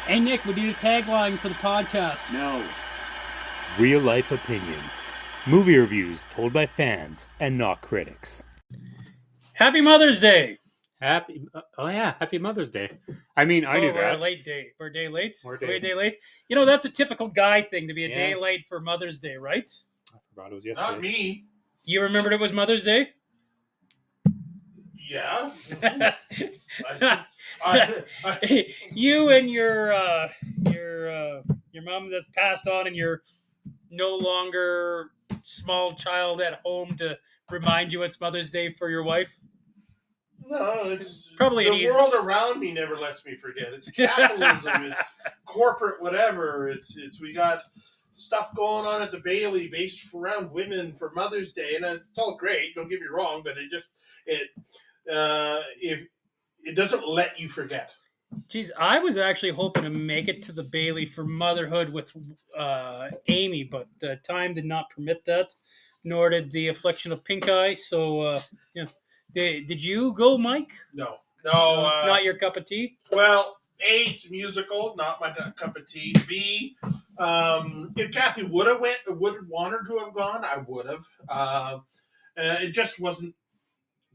Hey, Nick, we need a tagline for the podcast. No. Real life opinions. Movie reviews told by fans and not critics. Happy Mother's Day. Happy Mother's Day. I mean, I knew We're that. a late day. We're a day late? We're a Are we day- late? You know, that's a typical guy thing to be a Yeah. day late for Mother's Day, right? I forgot it was yesterday. Not me. You remembered it was Mother's Day? Yeah. I, You and your mom that's passed on, and you're no longer small child at home to remind you it's Mother's Day for your wife. no, it's Probably the an easy- world around me never lets me forget. It's capitalism. It's corporate, whatever. It's we got stuff going on at the Bailey based around women for Mother's Day, and it's all great. Don't get me wrong, but if it doesn't let you forget. Geez, I was actually hoping to make it to the Bailey for motherhood with Amy, but the time did not permit that, nor did the affliction of pink eye. So, did you go, Mike? No. Not your cup of tea? Well, A, it's musical, not my cup of tea. B, if Kathy would have wanted to have gone, I would have. It just wasn't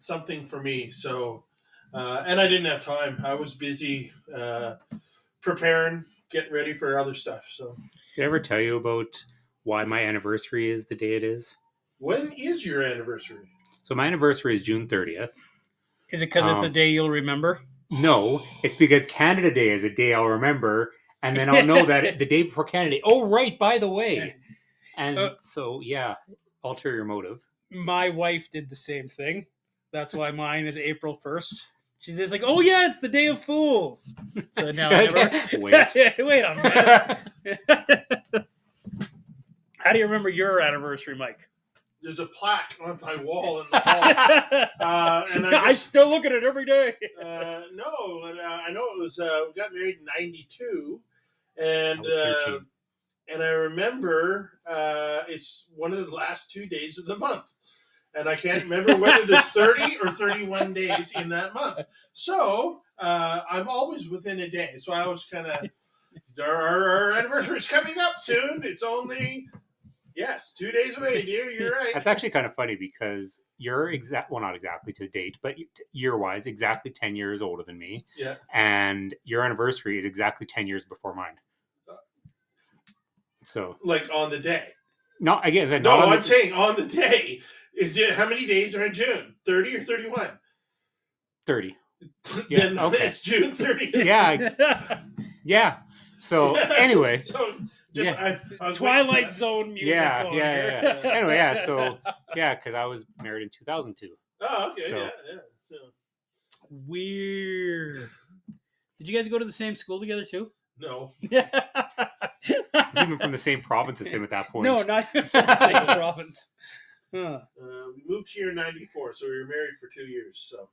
something for me. So, and I didn't have time. I was busy preparing, getting ready for other stuff. So, Did I ever tell you about why my anniversary is the day it is? when is your anniversary? So my anniversary is June 30th. Is it because it's a day you'll remember? No, it's because Canada Day is a day I'll remember, and then I'll know that the day before Canada Day. Oh, right, by the way. And so, yeah, ulterior motive. My wife did the same thing. That's why mine is April 1st. She's just like, oh, yeah, it's the Day of Fools. So now I never... Wait. Wait a minute. How do you remember your anniversary, Mike? There's a plaque on my wall in the hall. And I still look at it every day. No, I know it was. We got married in '92, and I was 13. and I remember it's one of the last 2 days of the month, and I can't remember whether there's 30 or 31 days in that month. So I'm always within a day. So I was kind of our anniversary's coming up soon. It's only. Yes, 2 days away, dear. You're right. That's actually kind of funny because you're not exactly to the date, but year-wise, exactly 10 years older than me. Yeah. And your anniversary is exactly 10 years before mine. So, Like on the day. no, I guess No, I'm saying on the day. Is it how many days are in June? 30 or 31? 30. Yeah, Then okay. it's June 30th. Yeah, yeah. So anyway, So just Yeah. I was Twilight waiting for Zone music. yeah. going here. Anyway, yeah. So yeah, because I was married in 2002. that. Oh, okay, So- yeah. Weird. Did you guys go to the same school together too? No. I was even from the same province as him at that point. No, not from the same province. Huh. We moved here in '94, so we were married for 2 years. So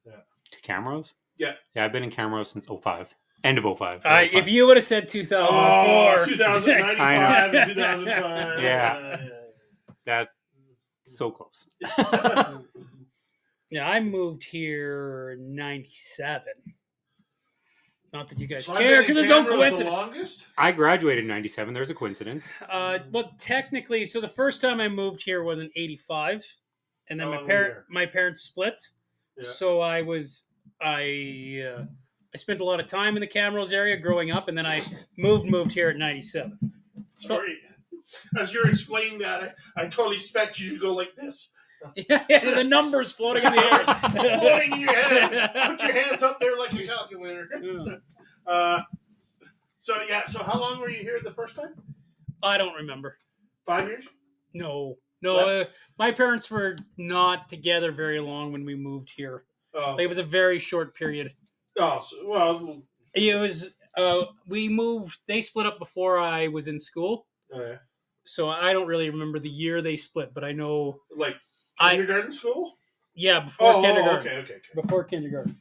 To Camrose? Yeah. Yeah, I've been in Camrose since 05. End of 05. If you would have said 2004, 2095 I and 2005. Yeah. That's so close. yeah, I moved here in '97. Not that you guys So I've care, been in because there's no Camrose the coincidence. longest. I graduated in 97. There's a coincidence. Well, technically, so the first time I moved here was in '85, and then How long were you there? my parents split. Yeah. So I spent a lot of time in the Camrose area growing up, and then I moved here at '97. Sorry. As you're explaining that, I totally expect you to go like this. The numbers floating in the air. Floating in your head. Put your hands up there like a calculator. So how long were you here the first time? I don't remember. 5 years? No. Less? My parents were not together very long when we moved here. Oh, It was a very short period. well, It was. We moved. They split up before I was in school, so I don't really remember the year they split. But I know, like I- kindergarten school? yeah, before Oh, kindergarten. okay. Before kindergarten.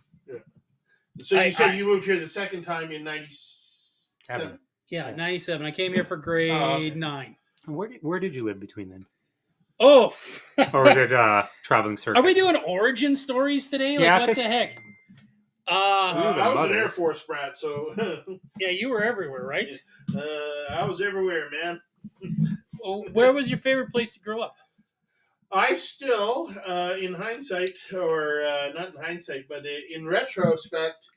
So you said I- you moved here the second time in '97. Yeah, Yeah. '97. I came here for grade okay. 9. Where did you live between then? Oh, Or was it traveling circus? are we doing origin stories today? Like, Yeah, what 'cause- the heck? I was an Air mothers. Force brat, so Yeah, you were everywhere, right? I was everywhere, man. Oh, where was your favorite place to grow up? I still, in hindsight, or not in hindsight, but in retrospect,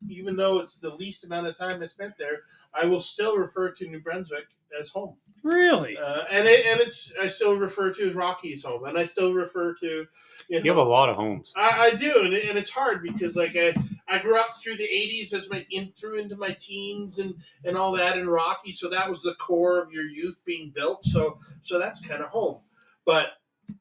even though it's the least amount of time I spent there, I will still refer to New Brunswick as home. Really? It's I still refer to as Rocky's home, and I still refer to You have a lot of homes. I do, and it's hard because like I grew up through the '80s as through into my teens and all that in Rocky, so that was the core of your youth being built. So that's kind of home, but.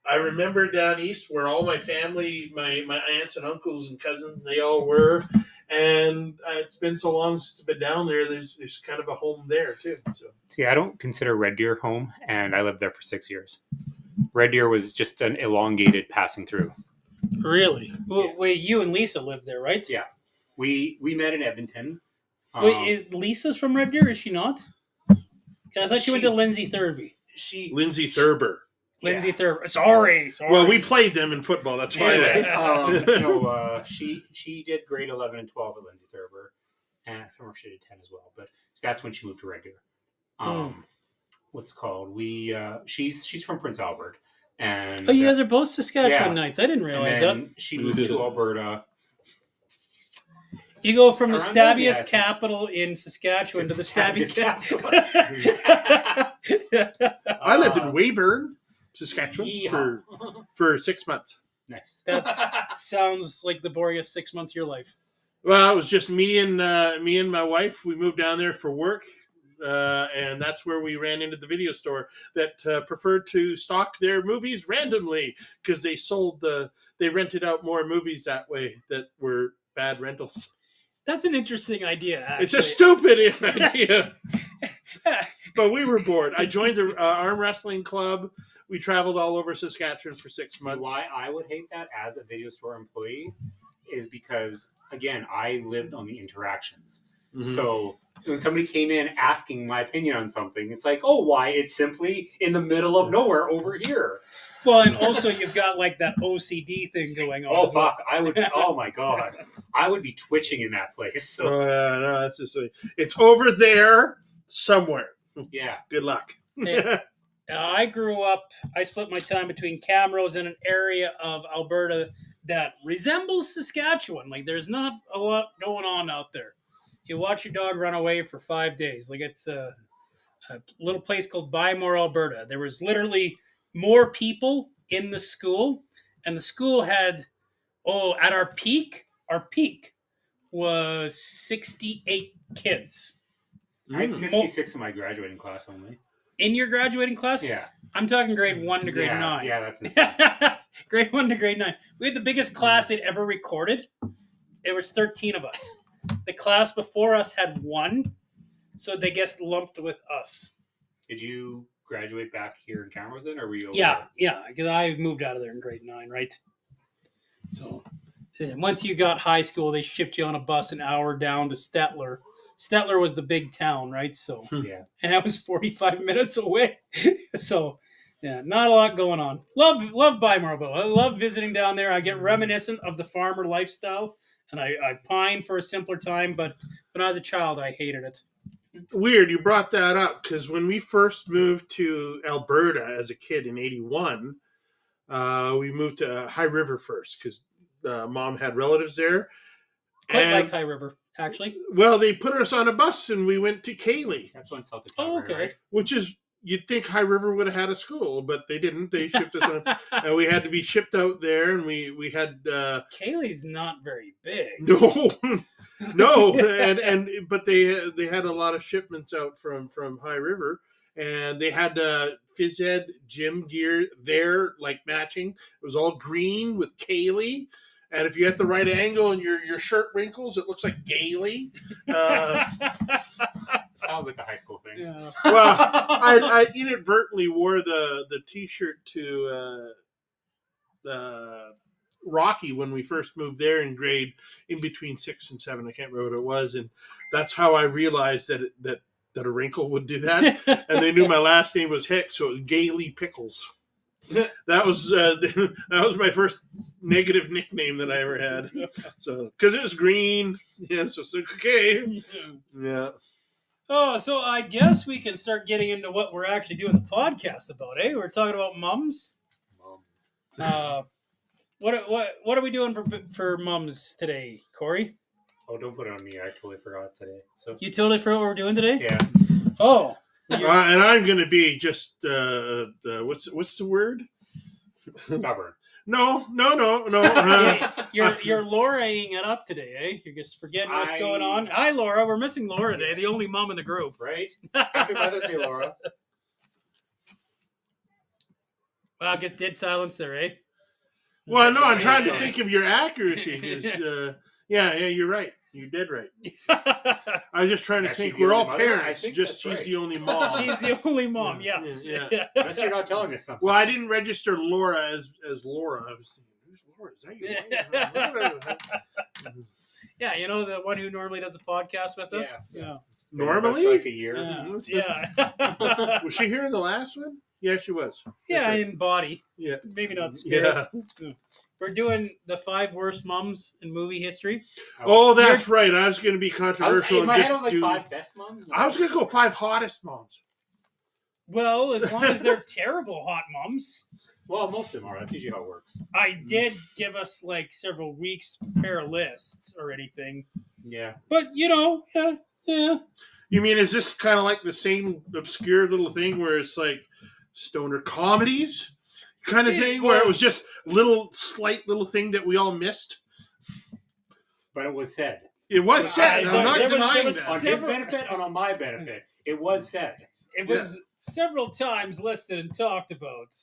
I remember down east where all my family, my aunts and uncles and cousins, they all were, and it's been so long since I've been down there. There's kind of a home there too. So. See, I don't consider Red Deer home, and I lived there for 6 years. Red Deer was just an elongated passing through. Really? Well, wait, you and Lisa lived there, right? Yeah. We met in Edmonton. Wait, is Lisa's from Red Deer? Is she not? I thought she went to Lindsay Thurby. Lindsay Thurber. Lindsay Thurber. Sorry. Well, we played them in football. That's why. She did grade 11 and 12 at Lindsay Thurber, and I can't remember if she did 10 as well. But that's when she moved to Red Deer. What's called? She's from Prince Albert, and you guys are both Saskatchewan yeah. Knights. I didn't realize that. She moved to Alberta. You go from the Around there, Stabbiest yeah, capital in Saskatchewan to the Stabbiest capital. I lived in Weyburn, Saskatchewan for 6 months. Nice. That sounds like the boringest 6 months of your life. Well, it was just me and my wife. We moved down there for work, and that's where we ran into the video store that preferred to stock their movies randomly because they rented out more movies that way that were bad rentals. That's an interesting idea, actually. It's a stupid idea. But we were bored. I joined the arm wrestling club. We traveled all over Saskatchewan for 6 months. Why I would hate that as a video store employee is because, again, I lived on the interactions. Mm-hmm. So when somebody came in asking my opinion on something, it's like, oh, why? It's simply in the middle of nowhere over here. Well, and also you've got like that OCD thing going on. Oh, fuck. I would, oh my God. I would be twitching in that place. So. No, it's just it's over there somewhere. Yeah. Good luck. I grew up, I split my time between Camrose and an area of Alberta that resembles Saskatchewan. Like there's not a lot going on out there. You watch your dog run away for 5 days. Like it's a little place called Bymore, Alberta. There was literally more people in the school, and the school had, at our peak was 68 kids. I had 66 in my graduating class only. In your graduating class? Yeah. I'm talking grade 1 to grade 9. Yeah, that's insane. Grade 1 to grade 9. We had the biggest class they'd ever recorded. There was 13 of us. The class before us had 1, so they guessed lumped with us. Did you graduate back here in Camrose then, or were you over Yeah, there? yeah, because I moved out of there in grade 9, right? So once you got high school, they shipped you on a bus an hour down to Stettler. Stettler was the big town, right? So Yeah. And that was 45 minutes away. So yeah, not a lot going on. Love Bymore. I love visiting down there. I get reminiscent of the farmer lifestyle, and I pine for a simpler time, but when I was a child, I hated it. Weird you brought that up because when we first moved to Alberta as a kid in '81, we moved to High River first because Mom had relatives there. Quite like High River, actually. Well, they put us on a bus and we went to Cayley. That's when South Oh, Dakota, okay. right? Which is, you'd think High River would have had a school, but they didn't. They shipped us on, and we had to be shipped out there, and we had. Cayley's not very big. No, but they had a lot of shipments out from High River, and they had phys ed gym gear there, like matching. It was all green with Cayley. And if you had the right angle and your shirt wrinkles, it looks like Gailey. Sounds like a high school thing. Yeah. Well, I inadvertently wore the T-shirt to Rocky when we first moved there in between 6 and 7. I can't remember what it was, and that's how I realized that a wrinkle would do that. And they knew my last name was Hicks, so it was Gailey Pickles. That was that was my first negative nickname that I ever had. So because it was green, yeah. So it's like, okay, yeah. Oh, so I guess we can start getting into what we're actually doing the podcast about, eh? We're talking about mums. Moms. What are we doing for mums today, Corey? Oh, don't put it on me. I totally forgot today. So You totally forgot what we're doing today? yeah, Oh, And I'm gonna be just what's the word? stubborn. No. you're Laura-ing it up today, eh? You're just forgetting what's going on. Hi, Laura. We're missing Laura today, the only mom in the group. Right? Happy Mother's Day, Laura. Well, I guess dead silence there, eh? Well, no, I'm trying to think of your accuracy. 'Cause, yeah, you're right. You're dead right. I was just trying to Yeah, think. she's the We're all only mother? I parents. think Just that's she's right. the only mom. She's the only mom. Yes. Yeah. Unless you're not telling us something. Well, I didn't register Laura as Laura. I was thinking, who's Laura? Is that you? Yeah, you know the one who normally does a podcast with us. Yeah. Normally? That's like a year. Yeah. Was she here in the last one? Yeah, she was. Yeah, That's right. in body. Yeah. Maybe not spirit. We're doing the 5 worst mums in movie history. Oh, that's right. I was going to be controversial In and my just head, I was like do. 5 best moms. I was going to go 5 hottest moms. Well, as long as they're terrible hot mums. Well, most of them are. That's usually how it works. I did give us like several weeks to prepare lists or anything. Yeah. But, yeah. You mean, is this kind of like the same obscure little thing where it's like stoner comedies kind of thing, where it was just slight little thing that we all missed? But it was said. It was said. I'm not there denying was that. On his Several- benefit and on my benefit. It was said. It was several times listed and talked about.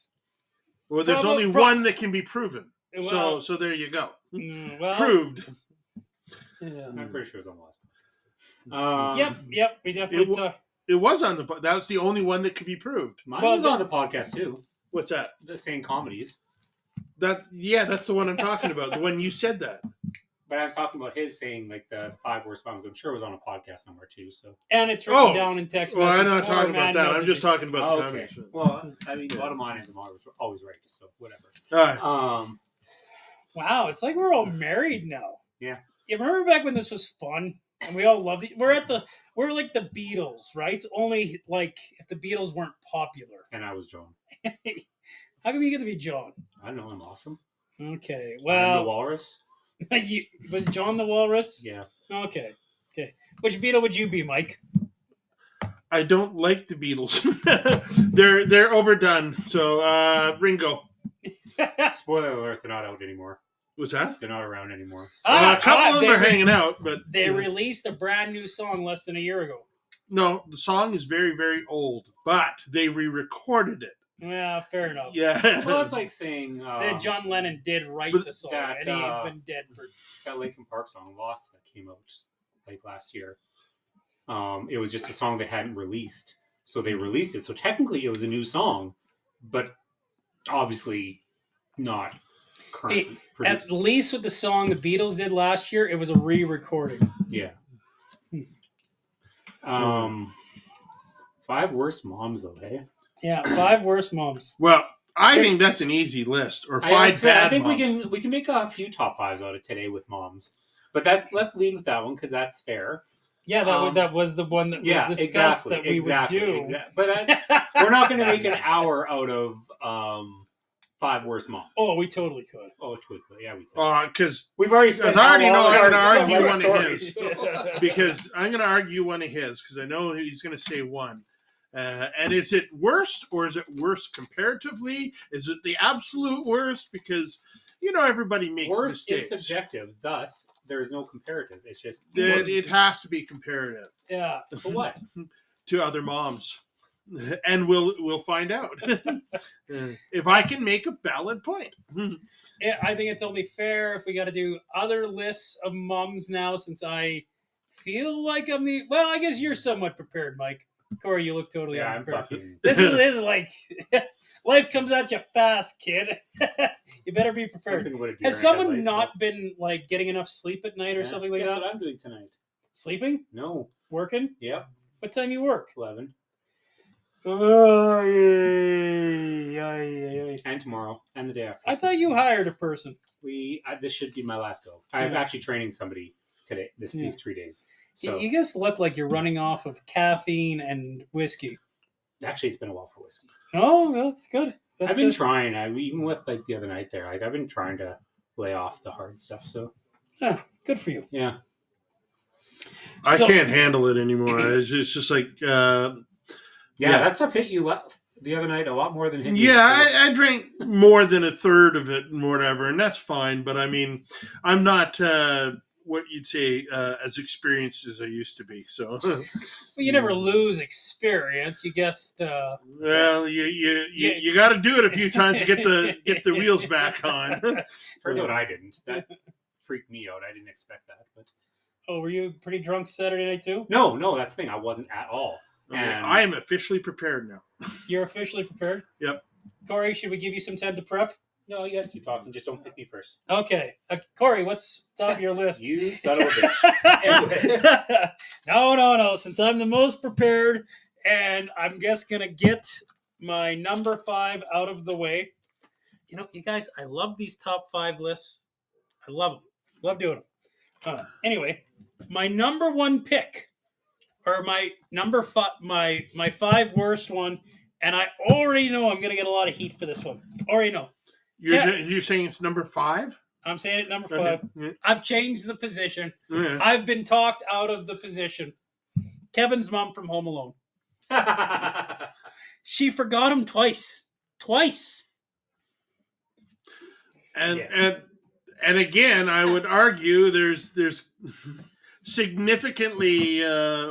Well, there's Probably- only one that can be proven. Well, So there you go. well, Proved. Yeah. I'm pretty sure it was on the last podcast. Yep. We definitely talked. It was on the. That was the only one that could be proved. Mine Well, was on the podcast too. What's that? The same comedies. That's the one I'm talking about. The one you said that. But I was talking about his saying like the 5 worst moms. I'm sure it was on a podcast somewhere too. So And it's written down in text Well, I'm message not talking about format, that. I'm just talking about the okay. comedy show. Well, I mean, bottom line is I'm always right. So whatever. All right. Wow, it's like we're all married now. Yeah. You remember back when this was fun and we all loved it? We're like the Beatles, right? Only like if the Beatles weren't popular. And I was John. How come you get to be John? I don't know. I'm awesome. Okay, I'm the well, walrus. was John the Walrus? Yeah. Okay. Which Beatle would you be, Mike? I don't like the Beatles. they're overdone. So Ringo. Spoiler alert: they're not out anymore. Was that? They're not around anymore. A couple of them they are hanging out, but They released a brand new song less than a year ago. no, the song is very, very old. But they re-recorded it. Yeah, fair enough. Yeah. Well, it's like saying John Lennon did write but the song, that, and he's been dead for. that Linkin Park song "Lost" that came out like last year. It was just a song they hadn't released, so they released it. So technically, it was a new song, but obviously not currently At produced. least with the song the Beatles did last year, it was a re-recording. Yeah. 5 worst moms, though. Hey. Yeah, 5 worst moms. Well, I think that's an easy list. Or 5 I bad think moms. we can make a few top 5s out of today with moms, but let's lead with that one because that's fair. Yeah, that was the one that was discussed that we would do. But we're not going to make an hour out of 5 worst moms. Oh, we totally could. Oh, twinkle. Yeah, we could. Because We've already spent I already how know long I'm on gonna our argue one of stories. because I'm going to argue one of his because I know he's going to say one. And is it worst or is it worst comparatively? Is it the absolute worst? Because everybody makes Worst mistakes. is subjective, thus there is no comparative. It's just It has to be comparative Yeah. for what? to other moms, and we'll find out if I can make a valid point. Yeah, I think it's only fair if we got to do other lists of mums now, since I feel like I'm the. Well, I guess you're somewhat prepared, Mike. Corey, you look totally Yeah, I'm unprepared. fucking. This is like life comes at you fast, kid. You better be prepared. Something about a deer Has in someone headlights, not been like getting enough sleep at night or Yeah. something like Guess that? what I'm doing tonight? Sleeping? No. Working? Yep. What time you work? 11. Oh, yeah. And tomorrow, and the day after. I thought you hired a person. This should be my last go. I'm Yeah. actually training somebody today. These 3 days. So You guys look like you're running off of caffeine and whiskey. actually, it's been a while for whiskey. Oh, that's good. I've been trying. Even with like the other night there, like I've been trying to lay off the hard stuff. So Yeah, good for you. yeah. I So- can't handle it anymore. It's just like, Yeah, Yeah. that stuff hit you the other night a lot more than hit you. yeah, so- I drank more than a third of it and whatever, and that's fine. But I mean, I'm not what you'd say as experienced as I used to be. So, Well, you never lose experience. You guessed. well, you got to do it a few times to get the wheels back on. Turns out I didn't. That freaked me out. I didn't expect that. But Oh, were you pretty drunk Saturday night too? no, that's the thing. I wasn't at all. And I am officially prepared now. You're officially prepared? Yep. Corey, should we give you some time to prep? no, you guys keep talking. Just don't pick me first. Okay. Corey, what's top of your list? You son of a bitch. No. Since I'm the most prepared, and I'm just going to get my number 5 out of the way. You know, you guys, I love these top 5 lists. I love them. Love doing them. Anyway, my number 1 pick, or my number 5, my 5 worst one, and I already know I'm going to get a lot of heat for this one. Already know. You're saying it's number 5? I'm saying it number 5. Okay. I've changed the position. Yeah. I've been talked out of the position. Kevin's mom from Home Alone. She forgot him twice. And again, I would argue there's significantly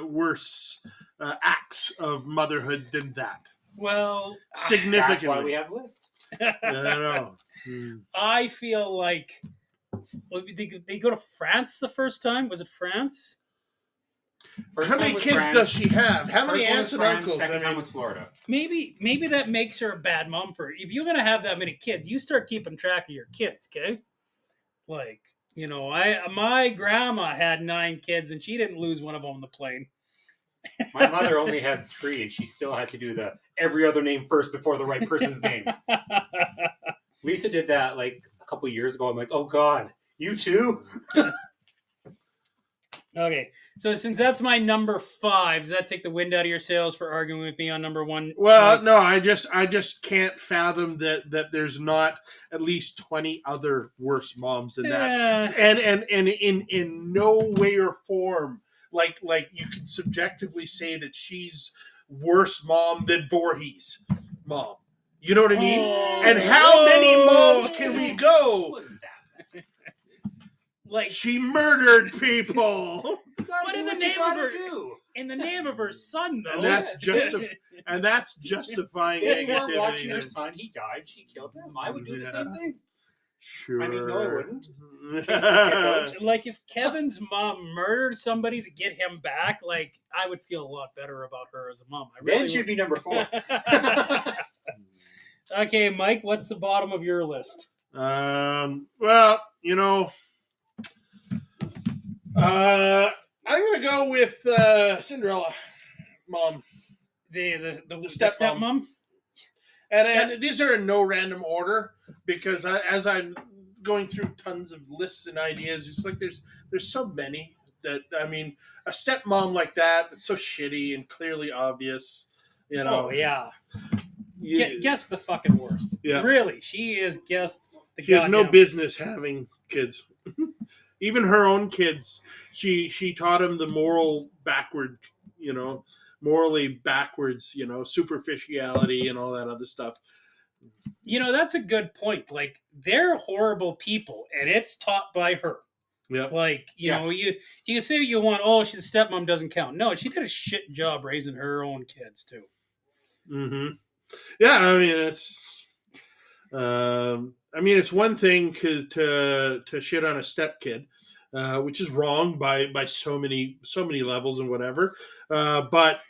worse acts of motherhood than that. Well, Significantly. That's why we have lists. I don't know. Hmm. I feel like they go to France the first time. Was it France? First How time many was kids France. does she have? How many First one aunts was and France, uncles? Second I time mean, was Florida. Maybe that makes her a bad mom for her. If you're gonna have that many kids, you start keeping track of your kids, okay? Like, you know, my grandma had 9 kids and she didn't lose one of them on the plane. My mother only had 3, and she still had to do the every other name first before the right person's name. Lisa did that like a couple years ago. I'm like, oh God, you too? Okay, so since that's my number 5, does that take the wind out of your sails for arguing with me on number 1? well, Mike? no, I just can't fathom that there's not at least 20 other worse moms than that. And in no way or form, like you can subjectively say that she's worse mom than Voorhees' mom. You know what I mean? Oh. And how many moms can we go? Wasn't that? Like, She murdered people, But in the name of her- in the name of her son, though. and that's justifying If you weren't watching her negativity. son, he died. She killed him. I would do the Yeah. same thing. Sure. I mean, no, I wouldn't. Like, if Kevin's mom murdered somebody to get him back, like, I would feel a lot better about her as a mom. I Ben really should be number 4. would. Okay, Mike, what's the bottom of your list? Well, you know, I'm gonna go with Cinderella, mom, The stepmom. stepmom? and these are in no random order because as I'm going through tons of lists and ideas, it's like there's so many that I mean, a stepmom like that's so shitty and clearly obvious, you know. Oh, yeah. You- Guess the fucking worst. Yeah. Really, she is guessed the She has no goddamn- business having kids. Even her own kids, she taught him the morally backwards, superficiality and all that other stuff. You know, that's a good point. Like, they're horrible people, and it's taught by her. Yep. Like, you know, you can say what you want. Oh, she's a stepmom, doesn't count. No, she did a shit job raising her own kids too. Mm-hmm. Yeah, I mean it's one thing to shit on a stepkid, which is wrong by so many levels and whatever. But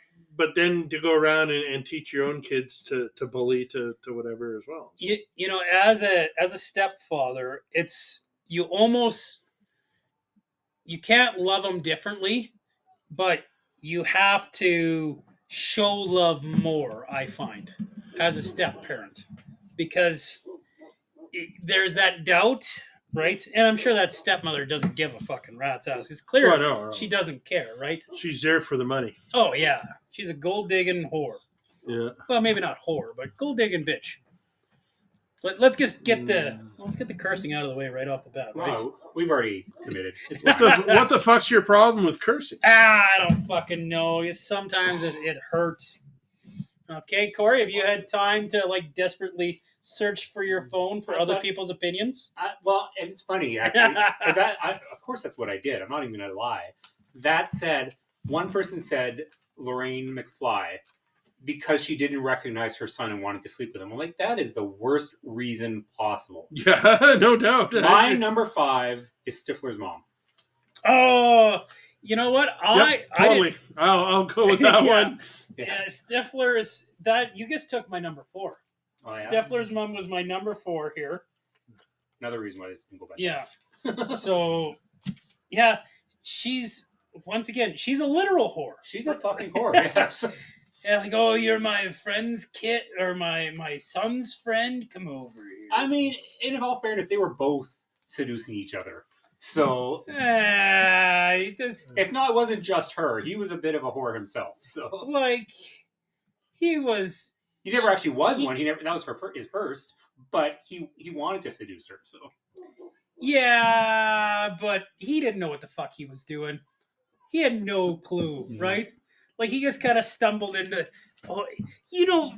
then to go around and teach your own kids to bully to whatever as well. You know, as a stepfather, it's you can't love them differently, but you have to show love more, I find, as a step parent, because there's that doubt, right? And I'm sure that stepmother doesn't give a fucking rat's ass. It's clear Well, no. she doesn't care, right? She's there for the money. Oh yeah, she's a gold digging whore. Yeah. Well, maybe not whore, but gold digging bitch. Let's just get the cursing out of the way right off the bat, right? Wow, we've already committed. It's What the fuck's your problem with cursing? I don't fucking know. Sometimes it hurts. Okay, Corey, have you had time to like desperately search for your phone for other people's opinions? Well, it's funny actually. 'Cause of course, that's what I did. I'm not even gonna lie. That said, one person said Lorraine McFly because she didn't recognize her son and wanted to sleep with him. I'm like, that is the worst reason possible. Yeah, no doubt. My number 5 is Stifler's mom. Oh, you know what? Totally. I'll go with that one. Yeah, Stifler is that. You just took my number 4. Oh, yeah? Stifler's mom was my number 4 here. Another reason why this can go back. Yeah. So, yeah, once again, she's a literal whore. She's a fucking whore. Yes. Yeah, like, oh, you're my friend's kid or my son's friend. Come over here. I mean, in all fairness, they were both seducing each other. So it wasn't just her. He was a bit of a whore himself. So like he never actually was one. That was his first, but he wanted to seduce her. So yeah, but he didn't know what the fuck he was doing. He had no clue, right? Like he just kind of stumbled into. Oh,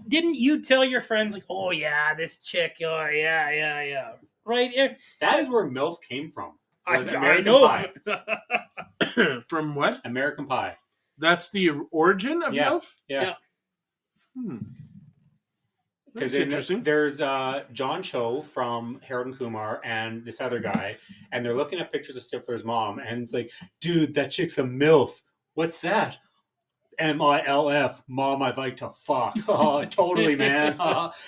didn't you tell your friends like, oh yeah, this chick, oh yeah, right? That is where MILF came from. I know. Pie. From what? American Pie. That's the origin of MILF? Yeah. That's interesting. There's John Cho from Harold and Kumar and this other guy, and they're looking at pictures of Stifler's mom, and it's like, dude, that chick's a MILF. What's that? MILF, mom I'd like to fuck. Oh, totally, man.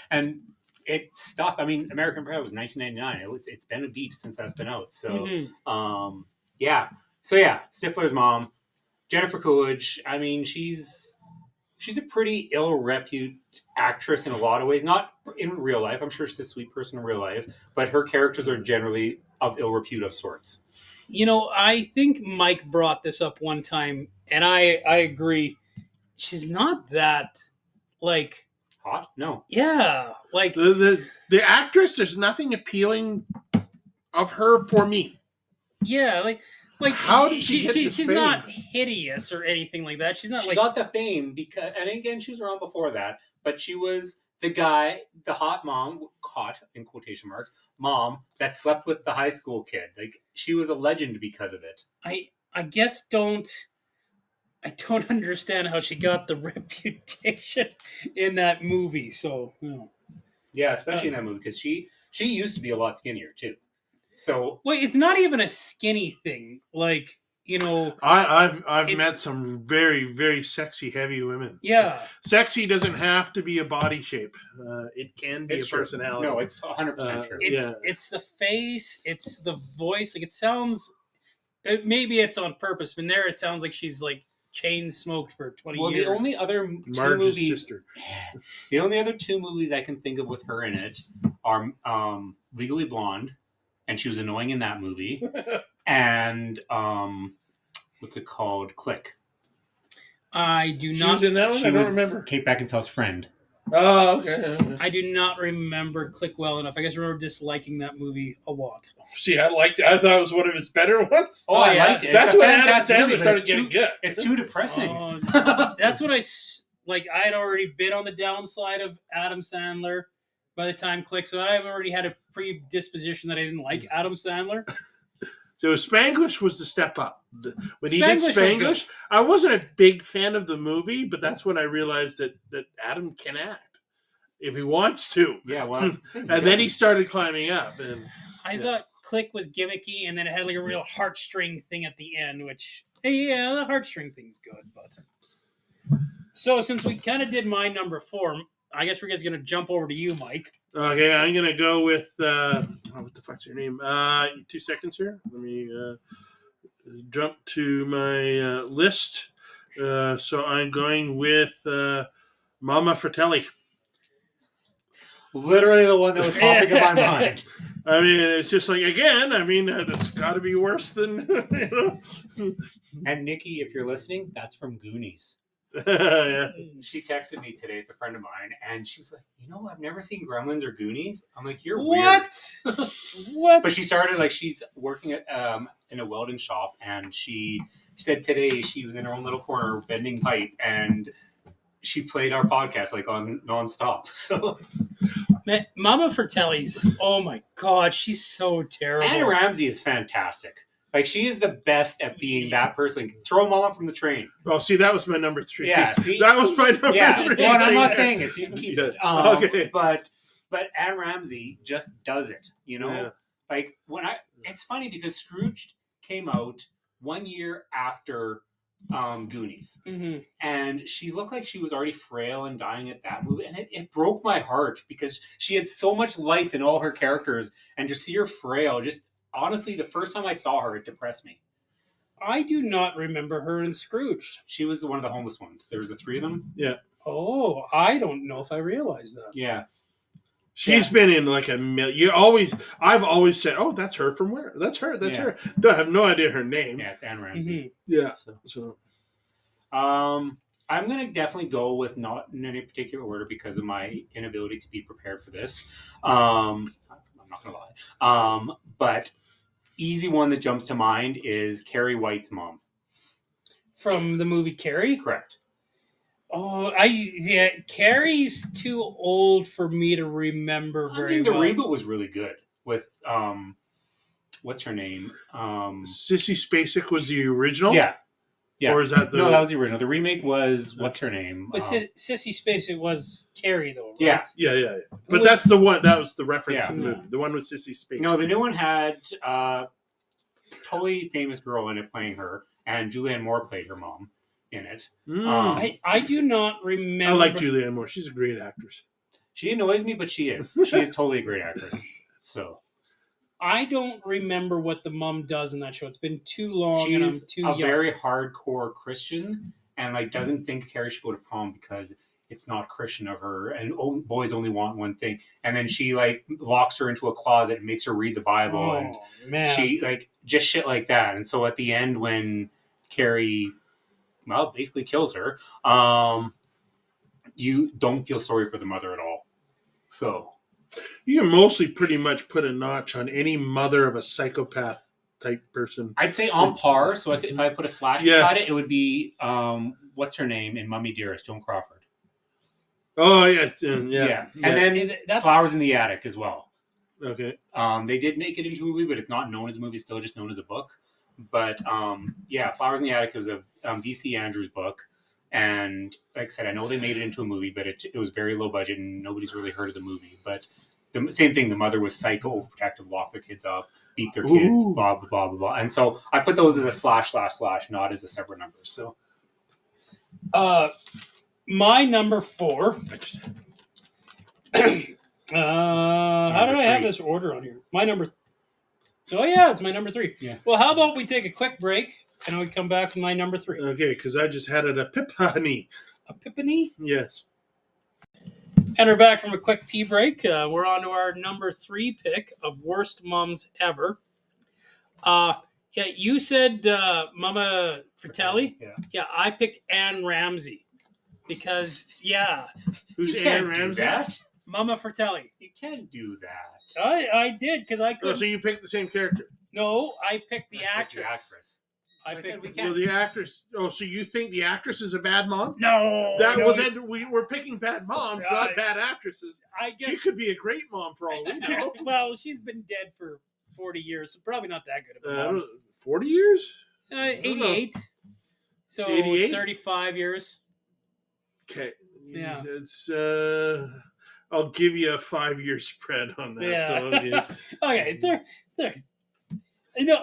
And it stuck. I mean, American Pie was 1999. It's been a beat since that's been out. So, yeah. So, yeah, Stifler's mom, Jennifer Coolidge. I mean, she's a pretty ill-repute actress in a lot of ways. Not in real life. I'm sure she's a sweet person in real life. But her characters are generally of ill repute of sorts. I think Mike brought this up one time, and I agree. She's not that, like... Hot? No. Yeah, like... The actress, there's nothing appealing of her for me. Yeah, like how did she get this she's fame? not hideous or anything like that. She's not she got the fame because, and again, she was around before that, but she was the hot mom, hot in quotation marks, mom that slept with the high school kid. Like she was a legend because of it. I guess I don't understand how she got the reputation in that movie. So yeah, especially in that movie because she used to be a lot skinnier too. So well, it's not even a skinny thing. Like I've met some very, very sexy heavy women. Yeah, sexy doesn't have to be a body shape. It can be a personality. No, it's 100% true. It's the face. It's the voice. Like it sounds. Maybe it's on purpose, but there it sounds like she's like chain smoked for 20 years. The only other the only other 2 movies I can think of with her in it are Legally Blonde, and she was annoying in that movie, and what's it called? Click. I do not. She was in that one. I don't remember. Kate Beckinsale's friend. Oh, okay. I do not remember Click well enough. I guess I remember disliking that movie a lot. See, I liked it. I thought it was one of his better ones. Oh, I liked it. That's when Adam Sandler started getting good. It's too depressing. That's what I had already been on the downside of Adam Sandler by the time Click, so I've already had a predisposition that I didn't like Adam Sandler. So Spanglish was the step up. When he did Spanglish, I wasn't a big fan of the movie, but that's when I realized that Adam can act if he wants to. Yeah, well, and then he started climbing up. And I thought Click was gimmicky, and then it had like a real heartstring thing at the end, which yeah, the heartstring thing's good. But so since we kind of did my number 4, I guess we're just gonna jump over to you, Mike. Okay, I'm gonna go with what the fuck's your name? 2 seconds here. Let me jump to my list. So I'm going with Mama Fratelli. Literally the one that was popping in my mind. I mean, it's just like, again, I mean, that's got to be worse than, you know. And Nikki, if you're listening, that's from Goonies. Yeah. She texted me today. It's a friend of mine, and she's like, I've never seen Gremlins or Goonies. I'm like, you're weird. What? But she started she's working at in a welding shop, and she said today she was in her own little corner bending pipe, and she played our podcast on nonstop. So Man, Mama Fratelli's, oh my God, she's so terrible. Anna Ramsey is fantastic. She is the best at being that person. Throw Mama from the train. Oh, see, that was my number 3. Yeah, see? That was my number 3. Well, I'm not saying it, so you can keep it. Okay. But Anne Ramsey just does it, Yeah. It's funny because Scrooge came out 1 year after Goonies. Mm-hmm. And she looked like she was already frail and dying at that movie. And it broke my heart because she had so much life in all her characters. And to see her frail, just honestly, the first time I saw her, it depressed me. I do not remember her in Scrooge. She was one of the homeless ones. There was the 3 of them. Yeah. Oh, I don't know if I realized that. Yeah. She's been in a million. I've always said, oh, that's her from where? That's her. That's her. I have no idea her name. Yeah, it's Anne Ramsey. Mm-hmm. Yeah. So. I'm going to definitely go with not in any particular order because of my inability to be prepared for this. I'm not going to lie. But easy one that jumps to mind is Carrie White's mom. From the movie Carrie? Correct. Oh, Carrie's too old for me to remember very the well. reboot was really good with what's her name? Sissy Spacek was the original? Yeah. Or is that the... No, that was the original. The remake was, what's her name? But Sissy Spacek was Carrie, though, right? Yeah. Yeah. But that's the one, that was the reference to the Yeah. movie. The one with Sissy Spacek. No, the new one had totally famous girl in it playing her, and Julianne Moore played her mom in it. I do not remember. I like Julianne Moore. She's a great actress. She annoys me, but she is. She is totally a great actress. So I don't remember what the mom does in that show. It's been too long, and I'm she's too a young. very hardcore Christian, and doesn't think Carrie should go to prom because it's not Christian of her, and boys only want one thing. And then she locks her into a closet and makes her read the Bible, and man. she just shit like that. And so at the end, when Carrie, basically kills her, you don't feel sorry for the mother at all. So You can mostly pretty much put a notch on any mother of a psychopath type person. I'd say on par. So if I put a slash beside it, it would be what's her name in Mummy Dearest, Joan Crawford. Oh yeah. And then that's Flowers in the Attic as well. Okay. They did make it into a movie, but it's not known as a movie. It's still just known as a book. But Flowers in the Attic was a V.C. Andrews book. And like I said, I know they made it into a movie, but it was very low budget and nobody's really heard of the movie. But the same thing, the mother was psycho, overprotective, locked their kids up, beat their kids, blah, blah, blah, blah, blah. And so I put those as a slash, not as a separate number. So my number 4. How did I have this order on here? My number. Oh yeah, it's my number 3. Yeah. Well, how about we take a quick break and we come back with my number 3. Okay, because I just had an epiphany. Epiphany? Yes. And we're back from a quick pee break. We're on to our number 3 pick of worst mums ever. You said Mama Fratelli. Yeah. I picked Anne Ramsey because Who's you Anne can't do Ramsey? that. Mama Fratelli. You can't do that. I did because I Oh, couldn't. so you picked the same character? No, I picked the Respect your actress. I I said picked we the can't. Well, the actress. Oh, so you think the actress is a bad mom? No. Then we're picking bad moms, Yeah, not bad actresses. I She guess. could be a great mom for all we know. Well, she's been dead for 40 years, so probably not that good of a mom. 40 years? 88. So 88? 35 years. Okay. Yeah. It's I'll give you a 5-year spread on that. Yeah. So, okay. Okay, there.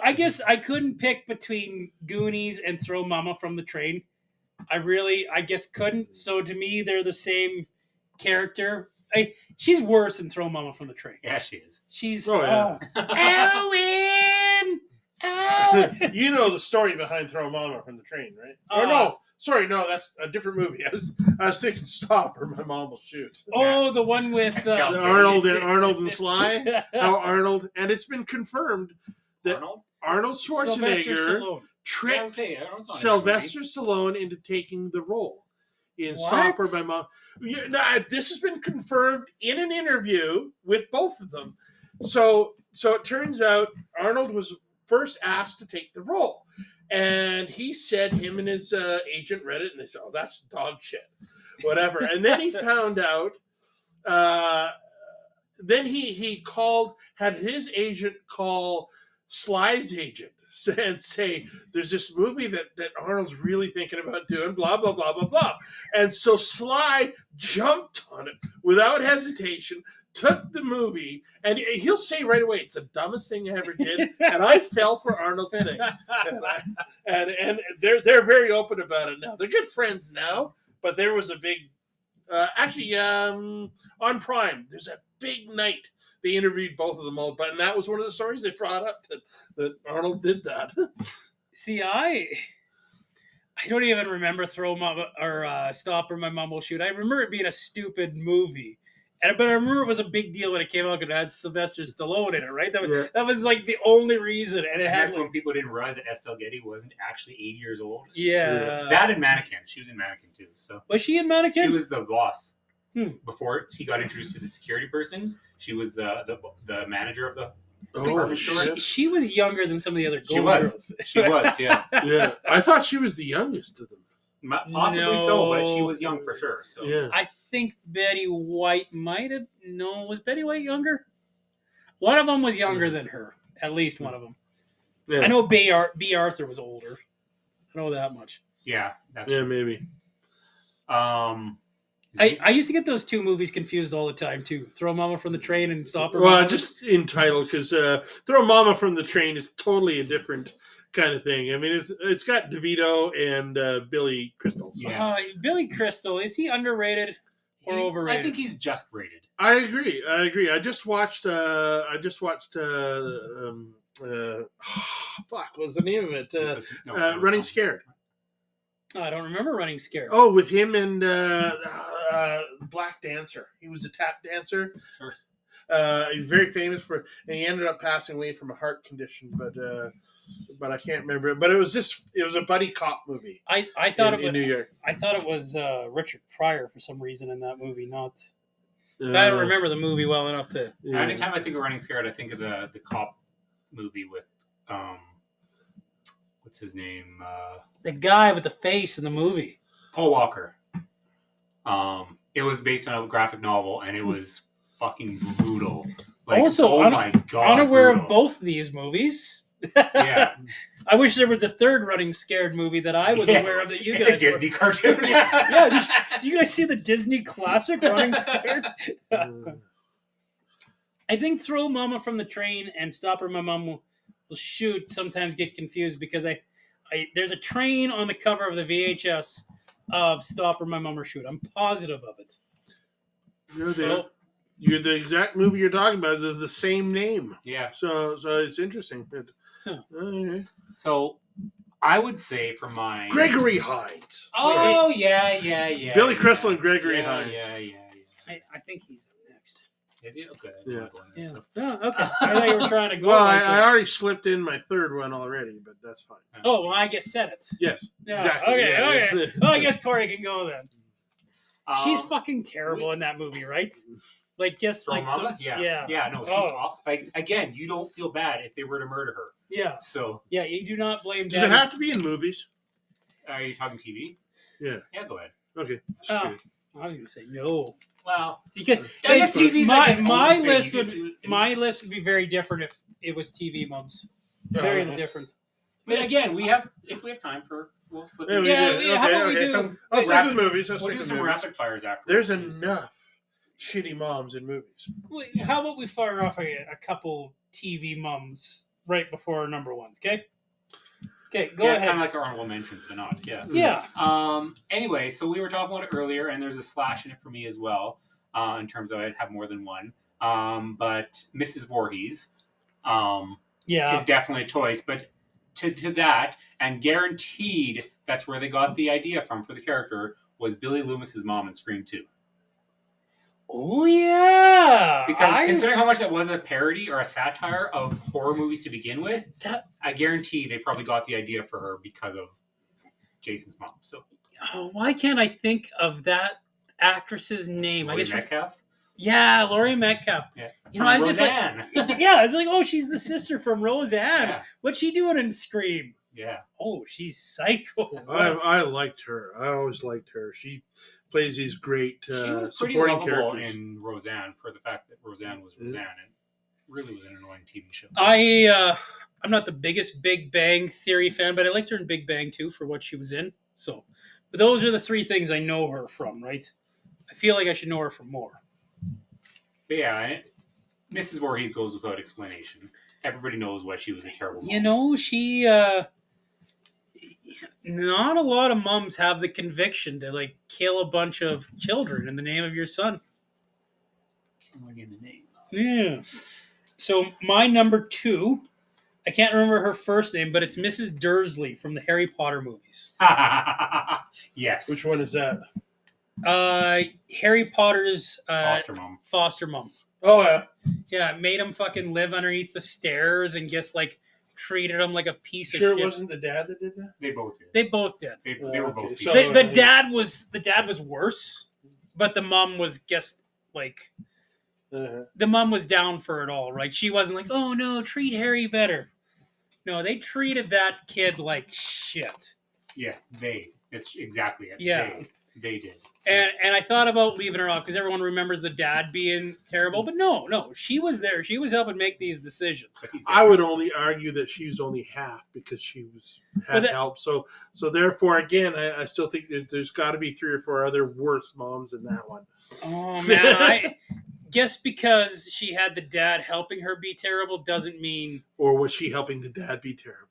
I guess I couldn't pick between Goonies and Throw Mama from the Train. I guess couldn't. So to me, they're the same character. She's worse than Throw Mama from the Train. Yeah, she is. She's Oh, yeah. Owen. You know the story behind Throw Mama from the Train, right? Or Uh, no, Sorry, no, that's a different movie. I was thinking Stop or My Mom Will Shoot. Oh, the one with Estelle. Arnold and Sly. How Arnold, and it's been confirmed that Arnold Sylvester Schwarzenegger Stallone. tricked Sylvester Stallone into taking the role in Stop or My Mom. This has been confirmed in an interview with both of them. So it turns out Arnold was first asked to take the role, and he said him and his agent read it, and they said, "Oh, that's dog shit," whatever. And then he found out. Then he had his agent call Sly's agent and say, "There's this movie that Arnold's really thinking about doing, blah blah blah blah blah." And so Sly jumped on it without hesitation, took the movie, and he'll say right away, "It's the dumbest thing I ever did," and I fell for Arnold's thing. And they're very open about it now. They're good friends now, but there was a big, on Prime, there's a big night. They interviewed both of them all, and that was one of the stories they brought up that Arnold did that. See, I don't even remember Throw Mama or Stop or My Mom Will Shoot. I remember it being a stupid movie. But I remember it was a big deal when it came out because it had Sylvester Stallone in it, right? That was like the only reason. And it had that's when people didn't realize that Estelle Getty wasn't actually 80 years old. Yeah. That and Mannequin. She was in Mannequin too. So Was she in Mannequin? she was the boss. Before she got introduced to the security person, she was the manager of the Oh, she was younger than some of the other She Golden was. Girls. She was, yeah. Yeah, I thought she was the youngest of them. Possibly so, but she was young for sure. So Yeah. I think Betty White was Betty White younger? One of them was younger than her. At least one of them. Yeah. I know B. Arthur was older. I know that much. Yeah, that's Yeah, true. maybe. I used to get those two movies confused all the time too. Throw Mama from the Train and Stop Her. Well, Mama. just in title, because Throw Mama from the Train is totally a different kind of thing. I mean, it's got DeVito and Billy Crystal. Yeah. Billy Crystal, is he underrated or overrated? I think he's just rated. I agree. I just watched. Fuck, what was the name of it? Running Scared. Oh, I don't remember Running Scared. Oh, with him and Black Dancer. He was a tap dancer. Sure. He's very famous for, and he ended up passing away from a heart condition. But I can't remember. But it was a buddy cop movie. I thought it was in New York. I thought it was Richard Pryor for some reason in that movie. Not. I don't remember the movie well enough to. Yeah. Anytime I think of Running Scared, I think of the cop movie with what's his name? The guy with the face in the movie. Paul Walker. It was based on a graphic novel, and it was fucking brutal. Like, Also, oh my god, unaware brutal. of both these movies. Yeah, I wish there was a third Running Scared movie that I was aware of that you it's guys. a Disney cartoon. Yeah. Do you guys see the Disney classic Running Scared? I think Throw Mama from the Train and Stop Her My Mom Will Shoot sometimes get confused because I there's a train on the cover of the VHS of Stop Her My Mom Will Shoot. I'm positive of it. You're the exact movie you're talking about. There's the same name. Yeah. So it's interesting. Huh. Okay. So I would say for mine, Gregory Hines. Oh yeah. Billy Crystal and Gregory Hines. Yeah. I think he's up next. Is he okay? Yeah. Yeah. Oh, okay. I thought you were trying to go. Well, like I already slipped in my third one already, but that's fine. Oh, well, I just said it. Yes. Yeah. Exactly. Okay. Yeah, Okay. yeah. Well, I guess Corey can go then. She's Um, fucking terrible in that movie, right? Like, just Throw like Mama? Yeah. No, she's like again. You don't feel bad if they were to murder her. Yeah. So, Yeah, you do not blame Does it have to be in movies? are you talking TV? Yeah. Yeah, go ahead. Okay. Oh, I was going to say no. Well, You can, I guess TV's like an my old thing. list You would could do it- my list would be very different if it was TV mums. Very different. But again, if we have time for, we'll slip. Yeah, in. we Yeah, did. yeah, how about we do- So I'll stick rapid- with movies. We'll do some movies. rapid fires after. There's enough shitty moms in movies. Wait, how about we fire off a couple TV mums right before our number ones, okay? Okay, go It's ahead. kind of like our honorable mentions, but not. Yeah. Yeah. Anyway, so we were talking about it earlier, and there's a slash in it for me as well. In terms of I'd have more than one. But Mrs. Voorhees Yeah. is definitely a choice. But to that, and guaranteed that's where they got the idea from for the character, was Billy Loomis's mom in Scream 2. Oh yeah, Because considering how much that was a parody or a satire of horror movies to begin with, I guarantee they probably got the idea for her because of Jason's mom. So why can't I think of that actress's name? Laurie I guess Metcalf. Yeah, Laurie Metcalf. Yeah. You know, I was Roseanne. like, yeah, it's like, oh, she's the sister from Roseanne. Yeah. What's she doing in Scream? Yeah. Oh, she's psycho. I liked her. I always liked her. She plays these great She was pretty supporting lovable characters. in Roseanne for the fact that Roseanne was Roseanne and really was an annoying TV show. I'm not the biggest Big Bang Theory fan, but I liked her in Big Bang too for what she was in. So, but those are the three things I know her from, right? I feel like I should know her from more. But yeah, Mrs. Voorhees goes without explanation. Everybody knows why she was a terrible mom. You know, she not a lot of moms have the conviction to like kill a bunch of children in the name of your son. Killing in the name. Yeah. So my number 2, I can't remember her first name, but it's Mrs. Dursley from the Harry Potter movies. Yes. Which one is that? Harry Potter's Foster mom. Oh, yeah. Yeah, made him fucking live underneath the stairs and just like treated him like a piece Sure, of it shit. wasn't the dad that did that? They both did. They both did. They were Okay, both. so- The dad was worse, but the mom was just like the mom was down for it all, right? She wasn't like, oh no, treat Harry better. No, they treated that kid like shit. Yeah, it's exactly it. Yeah. They did. So, And I thought about leaving her off because everyone remembers the dad being terrible, but no, she was there. She was helping make these decisions. but he's I would different. only argue that she was only half because she But had that- help. So therefore, again, I still think there's got to be 3 or 4 other worse moms than that one. Oh man, I guess because she had the dad helping her be terrible doesn't mean Or was she helping the dad be terrible?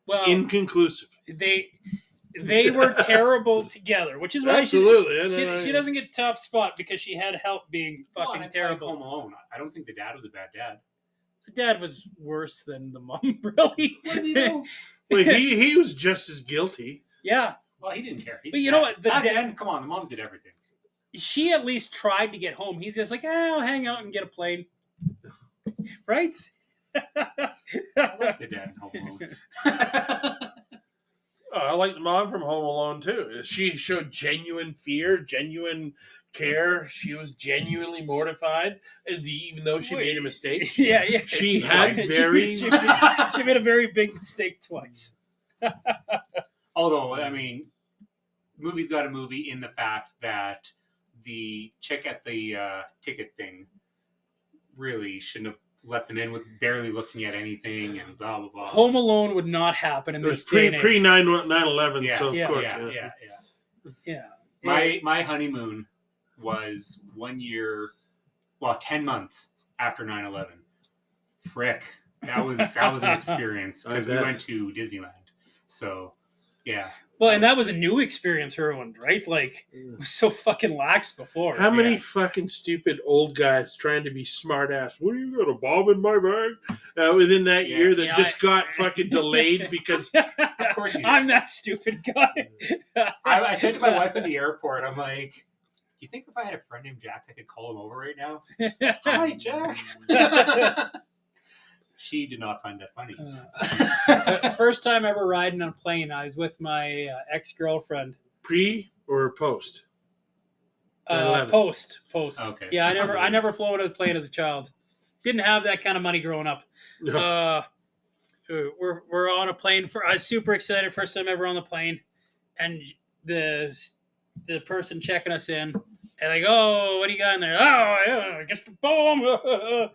well It's inconclusive. they were terrible together, which is why Absolutely. she doesn't get top spot because she had help being Well, fucking it's terrible. Like Home Alone. I don't think the dad was a bad dad. The dad was worse than the mom, really. Was he though? Well, he was just as guilty. Yeah, Well, he didn't care. He's But you the know dad. what? The Back dad- then, come on, the moms did everything. she at least tried to get home. He's just like, I'll hang out and get a plane, right? I like the dad in Home Alone. Oh, I like the mom from Home Alone too. She showed genuine fear, genuine care. She was genuinely mortified, even though she made a mistake. yeah. She had Twice. very. she made a very big mistake twice. Although, I mean, movie's got a movie in the fact that the chick at the ticket thing really shouldn't have let them in with barely looking at anything and blah blah blah. Home Alone would not happen in It was this day and pre age. 9/11, Yeah, so of yeah, course. yeah. Yeah. My honeymoon was 1 year, 10 months after 9/11. Frick, that was an experience I because we bet. went to Disneyland. So, yeah. Well, and that was a new experience, Herwin, right? Like, it was so fucking lax before. How many Yeah. fucking stupid old guys trying to be smart ass? What do you got, a bomb in my bag? Within that Yeah. year that Yeah, just got fucking delayed because Of course you did. I'm that stupid guy. I said to my wife at the airport, I'm like, do you think if I had a friend named Jack, I could call him over right now? Hi, Jack. She did not find that funny. First time ever riding on a plane, I was with my ex-girlfriend. pre or post? 9/11. Post. Okay. Yeah, I never flown a plane as a child. Didn't have that kind of money growing up. No. We're on a plane. I was super excited. First time ever on the plane, and the person checking us in, and like, oh, what do you got in there? Oh, yeah, I guess the bomb.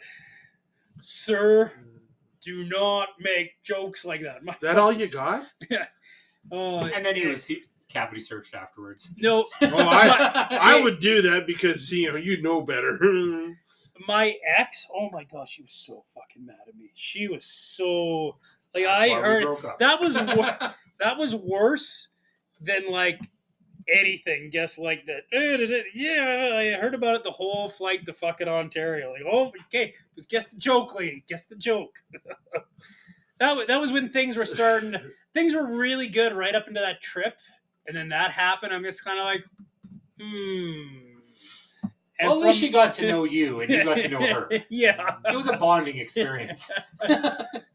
Sir, do not make jokes like that. Is that all you got? Oh, And then he was cavity searched afterwards. no. Oh, I would do that because you know better. My ex, oh my gosh, she was so fucking mad at me. She was so like That's I why we heard broke up. that was worse than like anything. Guess like that. Yeah, I heard about it the whole flight to fucking Ontario. Like, oh, okay, just guess the joke, lady. Guess the joke. that was when things were starting. Things were really good right up into that trip, and then that happened. I'm just kind of like, And Well, at least she got to know you, and you got to know her. Yeah, It was a bonding experience.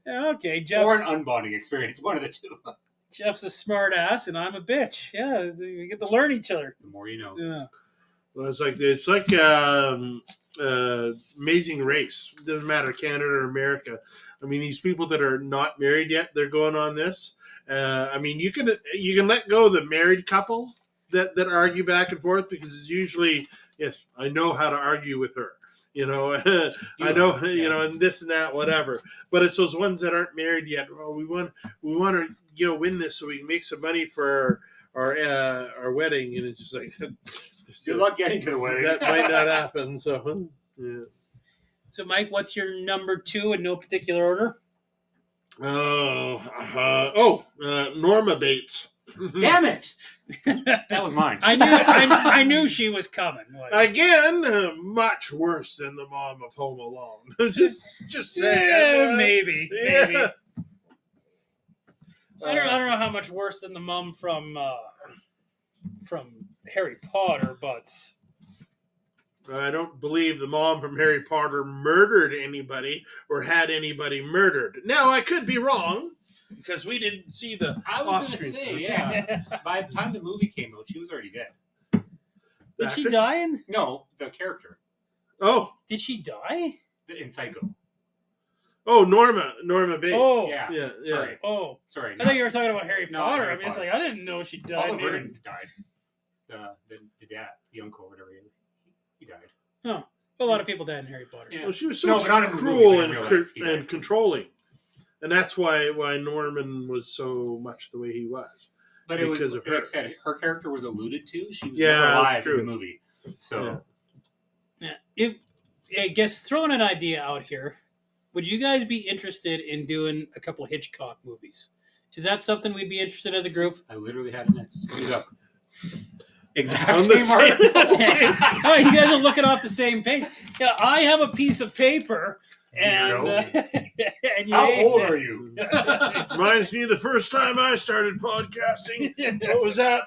Okay, Jeff. Or an unbonding experience. One of the two. Jeff's a smart ass, and I'm a bitch. Yeah, we get to learn each other. The more you know. Yeah. Well, it's like Amazing Race. It doesn't matter, Canada or America. I mean, these people that are not married yet, they're going on this. I mean, you can let go of the married couple that argue back and forth, because it's usually, yes, I know how to argue with her. I know, and this and that, whatever. But it's those ones that aren't married yet. Oh, we want to, win this so we can make some money for our wedding, and it's just like, Good luck getting to the wedding. that might not happen. So, yeah. So, Mike, what's your number 2 in no particular order? Norma Bates. Damn it! That was mine. I knew she was coming. Again, much worse than the mom of Home Alone. just saying. Yeah, maybe. Yeah. I don't know how much worse than the mom from Harry Potter, but I don't believe the mom from Harry Potter murdered anybody or had anybody murdered. Now, I could be wrong, because we didn't see the I was going to off-screen say, stuff. yeah. By the time the movie came out, she was already dead. did she actress? die? No, the character Oh, Did she die? in Psycho. Norma Bates. Oh, Yeah. Yeah. Sorry. oh. Sorry. I thought you were talking about Harry No, Potter. Harry I mean, it's Potter. like I didn't know she died. Paula Vernon died. The dad, the uncle, whatever he died. Oh, a lot of people died in Harry Potter. Yeah. Well, she was No, so but not in the cruel movie, but in real life, he and died. controlling, and that's why Norman was so much the way he was. But it was, Because of like I her. said, her character was alluded to. She was Yeah, never that's alive in true. the movie. So, Yeah. I guess throwing an idea out here, would you guys be interested in doing a couple of Hitchcock movies? Is that something we'd be interested as a group? I literally had it next. Look it up. Exact On the same article. Oh, you guys are looking off the same page. Yeah, I have a piece of paper, and, and How old are you? Reminds me of the first time I started podcasting. What was that?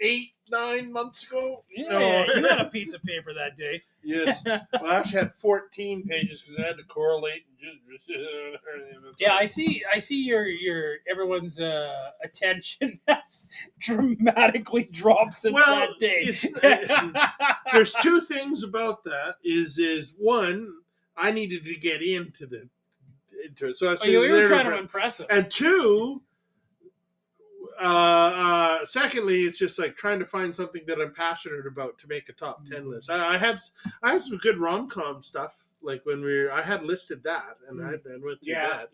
8-9 months ago? Yeah, you had a piece of paper that day. Yes. Well, I actually had 14 pages because I had to correlate. Yeah, I see your everyone's attention has dramatically dropped since Well, that day. There's two things about that. Is one, I needed to get into it, so I said, you were there trying to impress him. and two, secondly, it's just like trying to find something that I'm passionate about to make a top 10 list. I had some good rom-com stuff, like when I had listed that, and I went through that.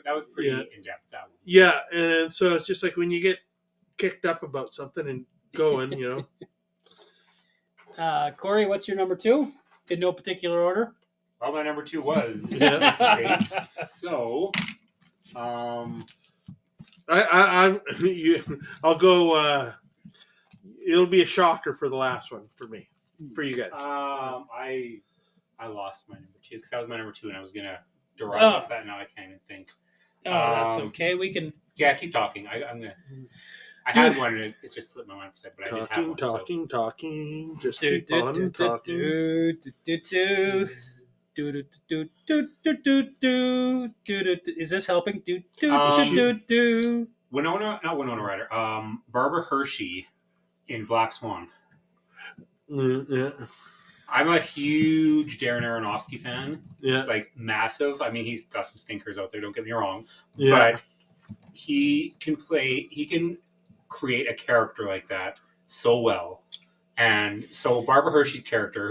That was pretty Yeah. in depth. That one. Yeah, and so it's just like when you get kicked up about something and going, Corey, what's your number 2? In no particular order. Well, my number 2 was Yeah. Mrs. Bates. So, I'll go. It'll be a shocker for the last one for me, for you guys. I lost my number 2 because that was my number 2, and I was gonna derive Oh. off that. Now I can't even think. Oh, that's Um, okay. We can. Yeah, keep talking. I'm gonna. I had one, and it just slipped my mind for a second, but I did have one. Talking. Just Do, keep do, on do, talking. do, do, do, do. Do, do, do, do, do, do, do, do, do. Is this helping? Do, do, do, do, do. Not Winona Ryder. Barbara Hershey in Black Swan. Yeah. I'm a huge Darren Aronofsky fan, Yeah. like massive. I mean, he's got some stinkers out there. Don't get me wrong, Yeah. but he can create a character like that so well. And so Barbara Hershey's character,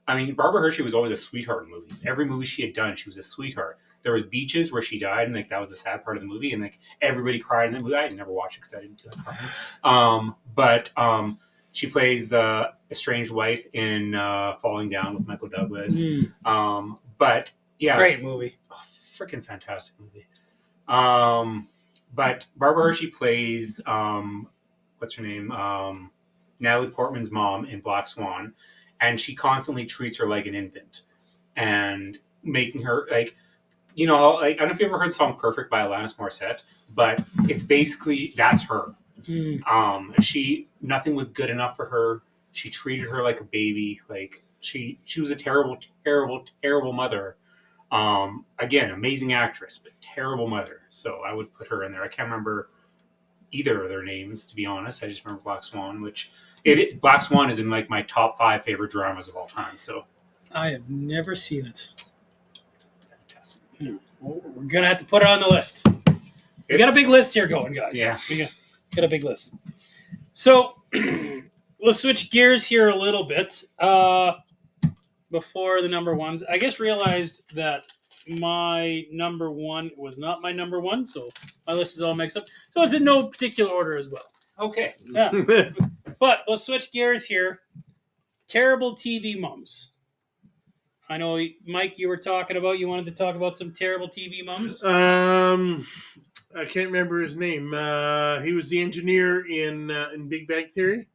Barbara Hershey was always a sweetheart in movies. Every movie she had done, she was a sweetheart. There was Beaches where she died, and like that was the sad part of the movie, and like everybody cried in that movie. I never watched it because I didn't feel like crying. But she plays the estranged wife in Falling Down with Michael Douglas. But yeah, Great movie. Freaking fantastic movie. But Barbara Hershey plays what's her name? Natalie Portman's mom in Black Swan, and she constantly treats her like an infant and making her like you know, like, I don't know if you ever heard the song "Perfect" by Alanis Morissette, but it's basically that's her. Nothing was good enough for her. She treated her like a baby. Like she was a terrible, terrible, terrible mother. Again, amazing actress, but terrible mother. So I would put her in there. I can't remember either of their names, to be honest. I just remember Black Swan, Black Swan is in like my top 5 favorite dramas of all time. So I have never seen it. fantastic. Well, we're gonna have to put it on the list. We got a big list here going, guys. Yeah. We got a big list. So we'll switch gears here a little bit. Before the number ones, I just realized that my number one was not my number one, so my list is all mixed up. So it's in no particular order as well. Okay. Yeah. But we'll switch gears here. Terrible TV moms. I know, Mike, you wanted to talk about some terrible TV moms. I can't remember his name. He was the engineer in Big Bang Theory.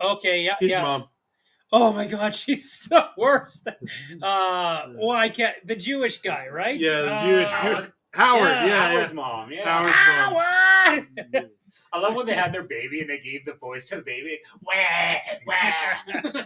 Okay, yeah. His mom. Oh my God, she's the worst. I can't. The Jewish guy, right? Yeah, the Jewish Howard. Yeah, Howard's mom. Yeah. Howard's mom. Howard! I love when they had their baby and they gave the voice to the baby. Wah, wah.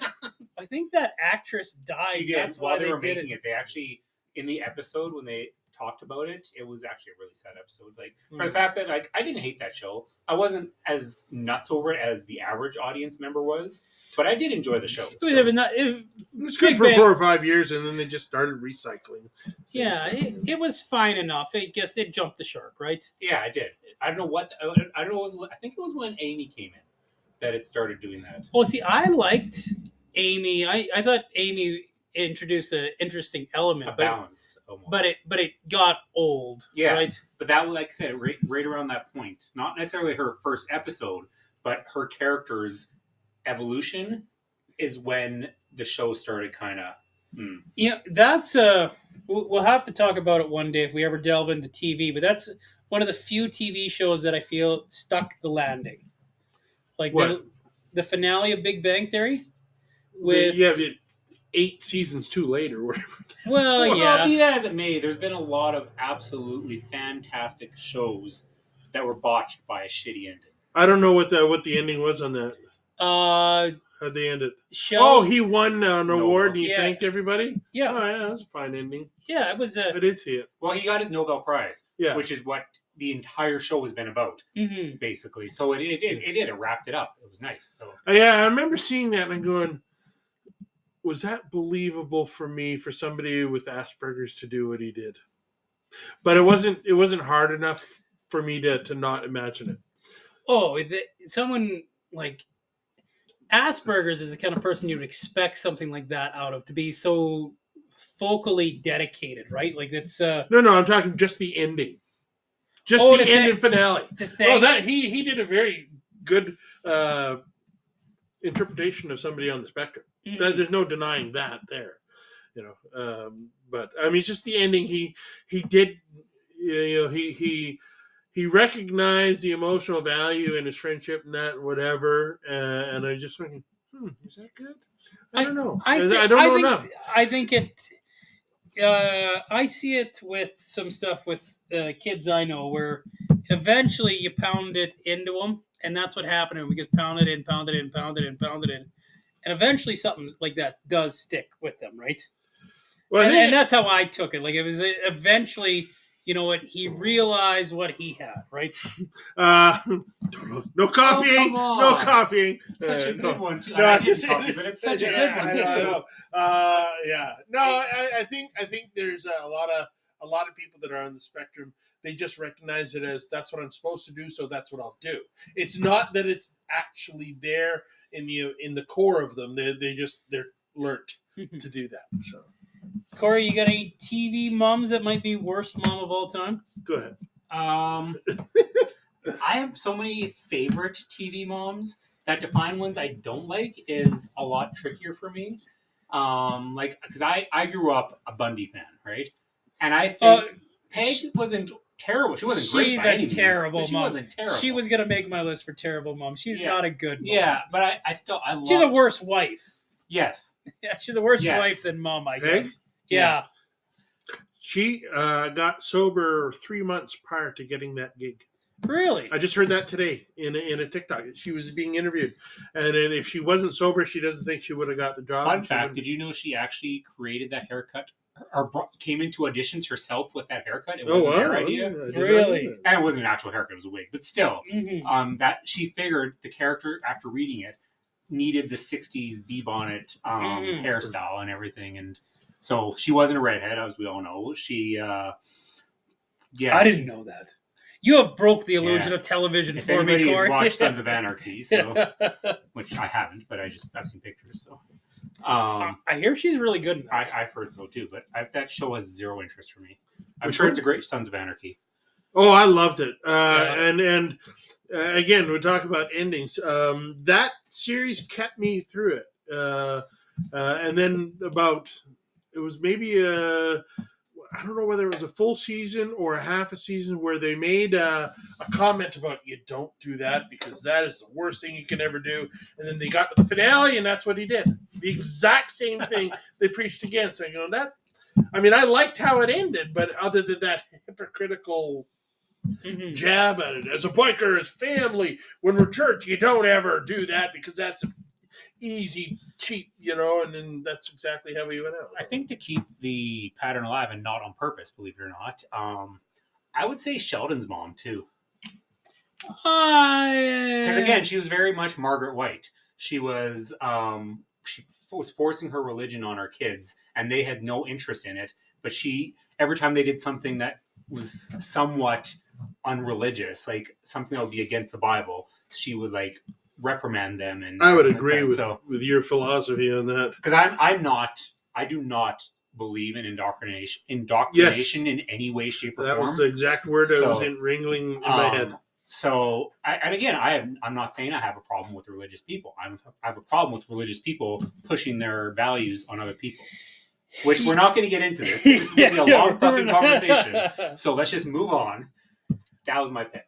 I think that actress died. She did. That's why While they were did making it, they actually, in the episode when they talked about it, it was actually a really sad episode. Like, for the fact that, like, I didn't hate that show. I wasn't as nuts over it as the average audience member was, but I did enjoy the show. It was good for 4 or 5 years, and then they just started recycling. Yeah, it was fine enough. I guess it jumped the shark, right? Yeah, I did. I don't know what. I don't know. I think it was when Amy came in that it started doing that. Well, see, I liked Amy. I thought Amy introduced an interesting element, A balance, almost. but it got old. Yeah. Right. But that, like I said, right around that point, not necessarily her first episode, but her character's evolution is when the show started kind of. Yeah, that's we'll have to talk about it one day if we ever delve into TV. But that's one of the few TV shows that I feel stuck the landing. Like the finale of Big Bang Theory. With 8 seasons too late or whatever. Well, yeah. Be that as it may, there's been a lot of absolutely fantastic shows that were botched by a shitty ending. I don't know what the ending was on that. How'd they end it? He won an award and he thanked everybody? Yeah. Oh, yeah, that was a fine ending. Yeah, it was. I did see it. Well, he got his Nobel Prize, Yeah. which is what the entire show has been about, basically. So it did. It wrapped it up. It was nice. So Yeah, I remember seeing that and I'm going, was that believable for me, for somebody with Asperger's to do what he did? But it wasn't hard enough for me to not imagine it. Oh, someone like Asperger's is the kind of person you'd expect something like that out of, to be so focally dedicated, right? Like it's No, I'm talking just the ending. Just the end and finale. He did a very good interpretation of somebody on the spectrum. Mm-hmm. There's no denying that there, but I mean, it's just the ending. He did, he recognized the emotional value in his friendship and that whatever, and I just thinking, is that good? I don't know. I don't know enough. I think it. I see it with some stuff with kids I know where eventually you pound it into them, and that's what happened. We just pounded in, and eventually something like that does stick with them, right? Well, and that's how I took it. Like it was eventually, he realized what he had, right? No copying, no copying. Such a good one too. No, it's such a good one too. I know. No, I think there's a lot of people that are on the spectrum. They just recognize it as that's what I'm supposed to do, so that's what I'll do. It's not that it's actually there in the core of them. They're learned to do that. So, Corey, you got any TV moms that might be worst mom of all time? Go ahead. I have so many favorite TV moms that to find ones I don't like is a lot trickier for me. Because I grew up a Bundy fan, right? And I think Peg wasn't terrible. She wasn't great by any means. She's a terrible mom. She wasn't terrible. She was going to make my list for terrible mom. She's not a good mom. Yeah, but I love... She's a worse wife. Yes. Yeah, she's a worse wife than mom, I guess. Peg? Yeah. She got sober 3 months prior to getting that gig. Really? I just heard that today in a TikTok. She was being interviewed, and then if she wasn't sober, she doesn't think she would have got the job. Fun She fact: wouldn't- did you know she actually created that haircut, or came into auditions herself with that haircut? It wasn't her idea, I did not know Really? that. and it wasn't an actual haircut; it was a wig. But still, Mhm. that she figured the character, after reading it, needed the '60s bee-bonnet Mhm. hairstyle and everything, and so she wasn't a redhead, as we all know. She, yeah, I didn't know that. You have broke the illusion Yeah. of television If for me, anybody has Corey. watched Sons of Anarchy, so which I haven't, but I've seen pictures. So, I hear she's really good in that. I've heard so too, but that show has zero interest for me. I'm Which sure one? it's a great Sons of Anarchy. Oh, I loved it. Yeah. And again, we talk about endings. That series kept me through it. And then it was maybe I don't know whether it was a full season or a half a season where they made a comment about you don't do that because that is the worst thing you can ever do. And then they got to the finale, and that's what he did. The exact same thing they preached against. So, I liked how it ended, but other than that hypocritical Mhm. jab at it, as a biker, as family, when we're church, you don't ever do that because that's easy, cheap, and then that's exactly how we went out. I think to keep the pattern alive and not on purpose, believe it or not, I would say Sheldon's mom too. Because again, she was very much Margaret White. She was forcing her religion on her kids, and they had no interest in it. But every time they did something that was somewhat unreligious, like something that would be against the Bible, she would reprimand them. And I would like agree that. with your philosophy on that. Because I do not believe in indoctrination in any way, shape, or That form. was the exact word I was wrangling in my head. So, I'm not saying I have a problem with religious people. I have a problem with religious people pushing their values on other people, which we're not going to get into this. This is going to be a long fucking conversation. So let's just move on. That was my pick.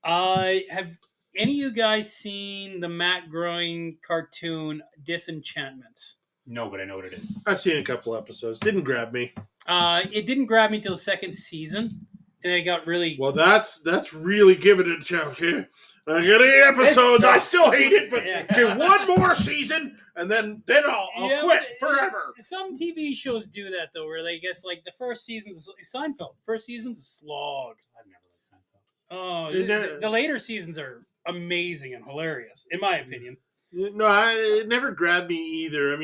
Have any of you guys seen the Matt Groening cartoon Disenchantment? No, but I know what it is. I've seen a couple episodes. Didn't grab me. It didn't grab me till the second season, and it got really. Well, that's really giving it a chance. Okay? I got 8 episodes. I still hate it, but Yeah. okay, one more season, and then I'll quit forever. Some TV shows do that though, where they guess the first season's Seinfeld. First season's a slog. I've never liked Seinfeld. Oh, the later seasons are amazing and hilarious, in my opinion. No, it never grabbed me either.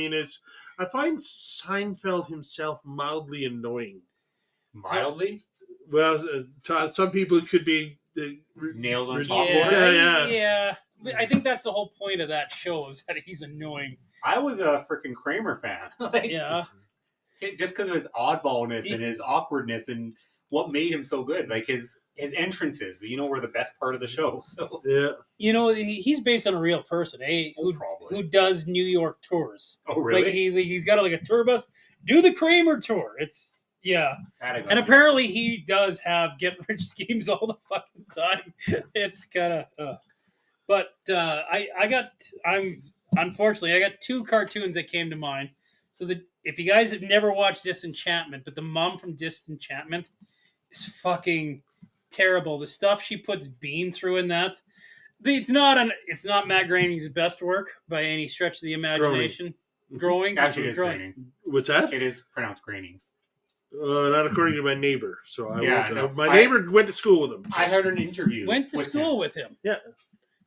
I find Seinfeld himself mildly annoying. Mildly? Well, to some people it could be Nails on Yeah. chalkboard? Yeah. But I think that's the whole point of that show is that he's annoying. I was a freaking Kramer fan. Yeah. Just because of his oddballness and his awkwardness and what made him so good. Like his entrances, were the best part of the show. So yeah. He's based on a real person, Probably. who does New York tours. Oh, really? He's got a tour bus. Do the Kramer tour. It's and apparently he does have get rich schemes all the fucking time. It's kind of, but unfortunately I got 2 cartoons that came to mind. So that if you guys have never watched Disenchantment, but the mom from Disenchantment is fucking terrible. The stuff she puts Bean through in that. It's not Matt Groening's best work by any stretch of the imagination. Growing. Actually, it is graining. What's that? It is pronounced graining. Not according to my neighbor. So my I neighbor went to school with him. So. I heard an interview. Went to with school him. with him. Yeah.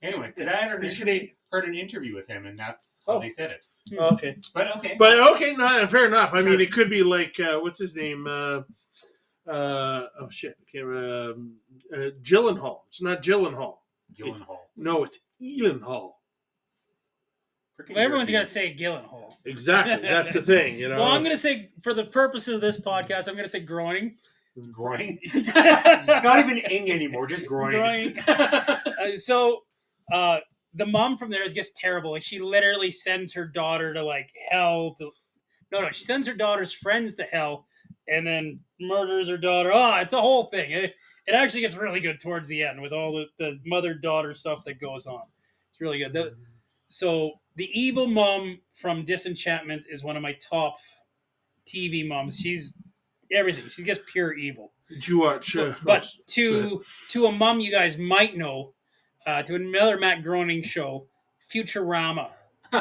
Anyway, because I heard He's Canadian. an interview with him, and that's how they said it. Okay. But okay. But okay, no, fair enough. I Sure. mean, it could be like what's his name? Oh shit! Gyllenhaal. It's not Gyllenhaal. Gyllenhaal. No, it's Elenhall. Well, everyone's got to say Gyllenhaal. Exactly. That's the thing. Well, I'm going to say, for the purpose of this podcast, I'm going to say Groening. Groin. Not even ing anymore, just groin. Groening. The mom from there is just terrible. Like, she literally sends her daughter to hell. She sends her daughter's friends to hell, and then murders her daughter. Oh, it's a whole thing. It actually gets really good towards the end with all the mother-daughter stuff that goes on. It's really good. So the evil mom from Disenchantment is one of my top TV moms. She's everything. She's just pure evil. Did you watch? But to a mom you guys might know, to another Matt Groening show, Futurama.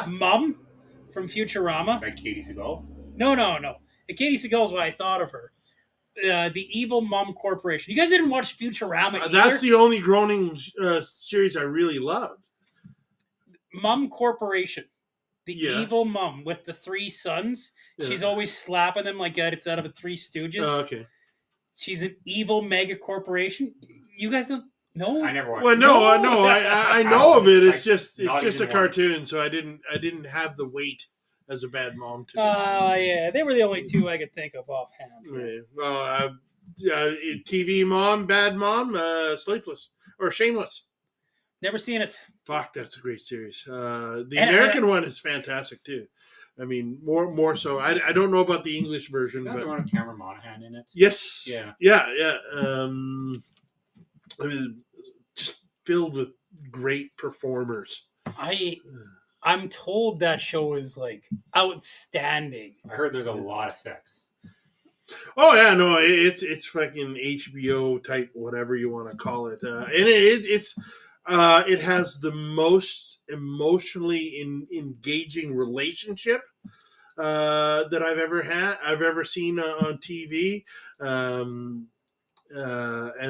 Mom from Futurama. Like Katie Seagal. No. Katie Seagal is what I thought of her. The Evil Mom Corporation. You guys didn't watch Futurama either? That's the only Groening series I really loved. Mom Corporation. The Yeah. evil mom with the 3 sons. Yeah. She's always slapping them like that. It's out of a Three Stooges. Oh, okay. She's an evil mega corporation. You guys don't know? I never watched. Well, it. no, I know of it. It's just not a even cartoon, so I didn't have the weight as a bad mom to me. Yeah, they were the only 2 I could think of offhand. Yeah. Well, TV mom, bad mom, Sleepless or Shameless. Never seen it. Fuck, that's a great series. The And- American one is fantastic too. I mean, more so. I don't know about the English version, Is that but the one with Cameron Monaghan in it? yes, Yeah. yeah. I mean, just filled with great performers. I'm told that show is like outstanding. I heard there's a lot of sex. Oh yeah, no, it's fucking HBO type, whatever you want to call it, and it has the most emotionally engaging relationship that I've ever seen on TV. And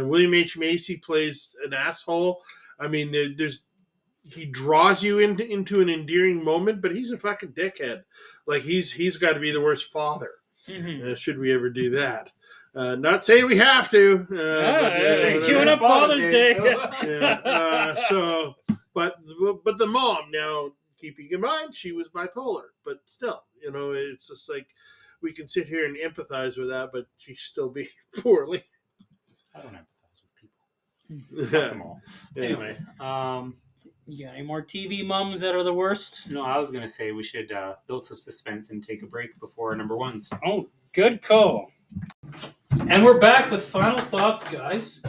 William H. Macy plays an asshole. I mean, he draws you into an endearing moment, but he's a fucking dickhead. Like he's got to be the worst father. Mm-hmm. Should we ever do that? Not saying we have to. Queuing up Father's Day. But the mom, now keeping in mind she was bipolar, but still, it's just like we can sit here and empathize with that, but she's still being poorly. I don't empathize with people. Fuck them all. Anyway, you got any more TV moms that are the worst? no, I was gonna say we should build some suspense and take a break before our number ones. Oh, good call. And we're back with final thoughts, guys.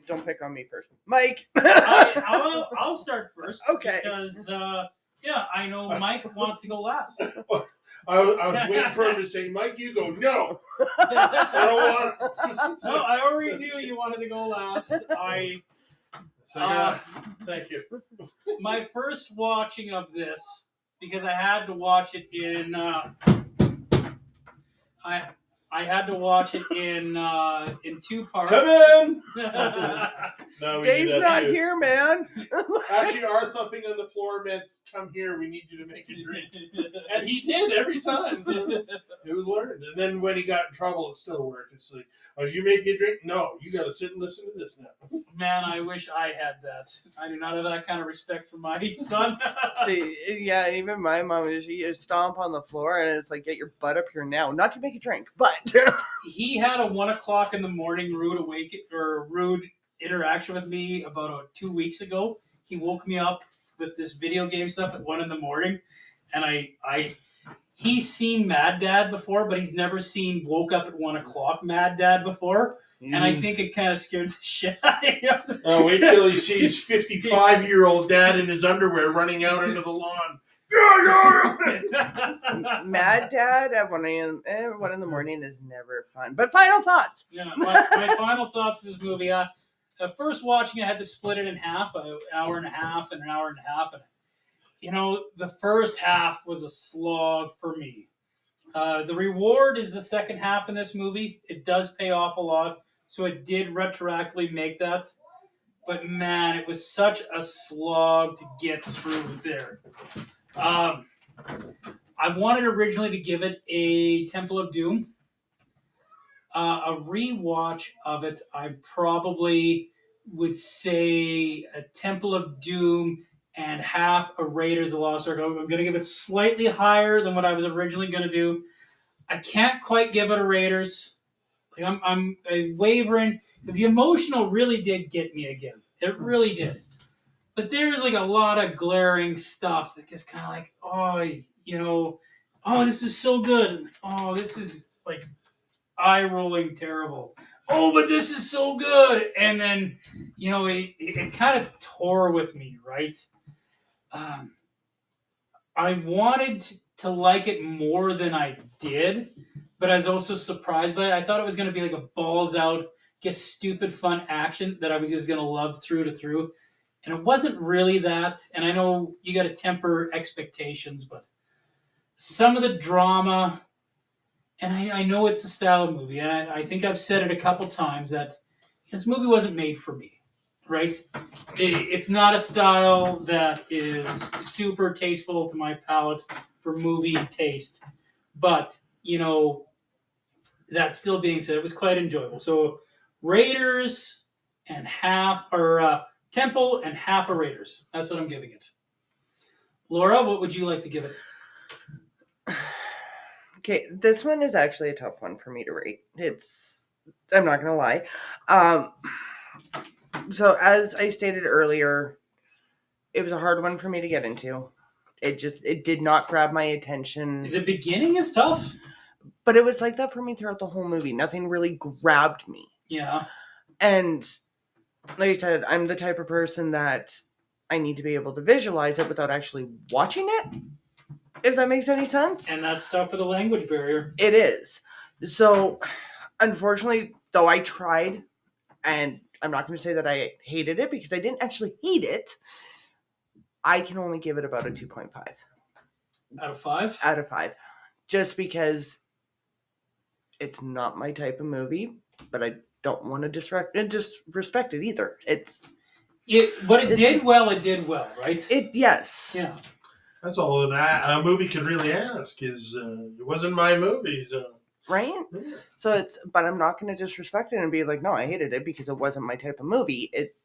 Don't pick on me first, Mike. I'll start first. Okay. Because I know Mike wants to go last. I was waiting for him to say, Mike, you go. No, I don't want. No, I already knew you wanted to go last. Thank you. My first watching of this, because I had to watch it in. I had to watch it in 2 parts. Come in. No, Dave's not here, man. Actually, our thumping on the floor meant, "Come here. We need you to make a drink," and he did every time. It was learned, and then when he got in trouble, it still worked. It's like, "Oh, you make a drink? No, you got to sit and listen to this now." Man, I wish I had that. I do not have that kind of respect for my son. See, yeah, and even my mom is she stomp on the floor, and it's like, get your butt up here now, not to make a drink, but He had a 1 o'clock in the morning rude interaction with me about 2 weeks ago. He woke me up with this video game stuff at 1 in the morning, and he's seen Mad Dad before, but he's never seen woke up at 1 o'clock Mad Dad before. And I think it kind of scared the shit out of him. Oh, wait till he sees 55-year-old dad in his underwear running out into the lawn. Mad Dad at 1 in the morning is never fun. But final thoughts. Yeah, my final thoughts of this movie. First watching, I had to split it in half, an hour and a half and an hour and a half. And, the first half was a slog for me. The reward is the second half in this movie. It does pay off a lot, so it did retroactively make that. But, man, it was such a slog to get through there. I wanted originally to give it a Temple of Doom. A rewatch of it, I probably would say a Temple of Doom and half a Raiders of the Lost Ark. I'm going to give it slightly higher than what I was originally going to do. I can't quite give it a Raiders. Like I'm wavering because the emotional really did get me again. It really did. But there's like a lot of glaring stuff that just kind of like, this is so good. Oh, this is like eye-rolling terrible. Oh, but this is so good. And then, it kind of tore with me, right? I wanted to like it more than I did, but I was also surprised by it. I thought it was going to be like a balls out, just stupid fun action that I was just going to love through to through. And it wasn't really that. And I know you got to temper expectations, but some of the drama, and I know it's a style of movie, and I think I've said it a couple times that this movie wasn't made for me, right? It's not a style that is super tasteful to my palate for movie taste. But, that still being said, it was quite enjoyable. So Raiders and half, or Temple and half a Raiders. That's what I'm giving it. Laura, what would you like to give it? Okay, this one is actually a tough one for me to rate. I'm not going to lie. So as I stated earlier, it was a hard one for me to get into. It did not grab my attention. The beginning is tough. But it was like that for me throughout the whole movie. Nothing really grabbed me. Yeah. And like I said, I'm the type of person that I need to be able to visualize it without actually watching it, if that makes any sense. And that's tough for the language barrier. It is. So, unfortunately, though I tried, and I'm not going to say that I hated it because I didn't actually hate it, I can only give it about a 2.5. Out of 5? Out of 5. Just because it's not my type of movie, but I don't want to disrespect it either. It did well, right? Yes. Yeah. That's all a movie could really ask is, it wasn't my movie. So. Right? Yeah. So but I'm not going to disrespect it and be like, no, I hated it because it wasn't my type of movie. It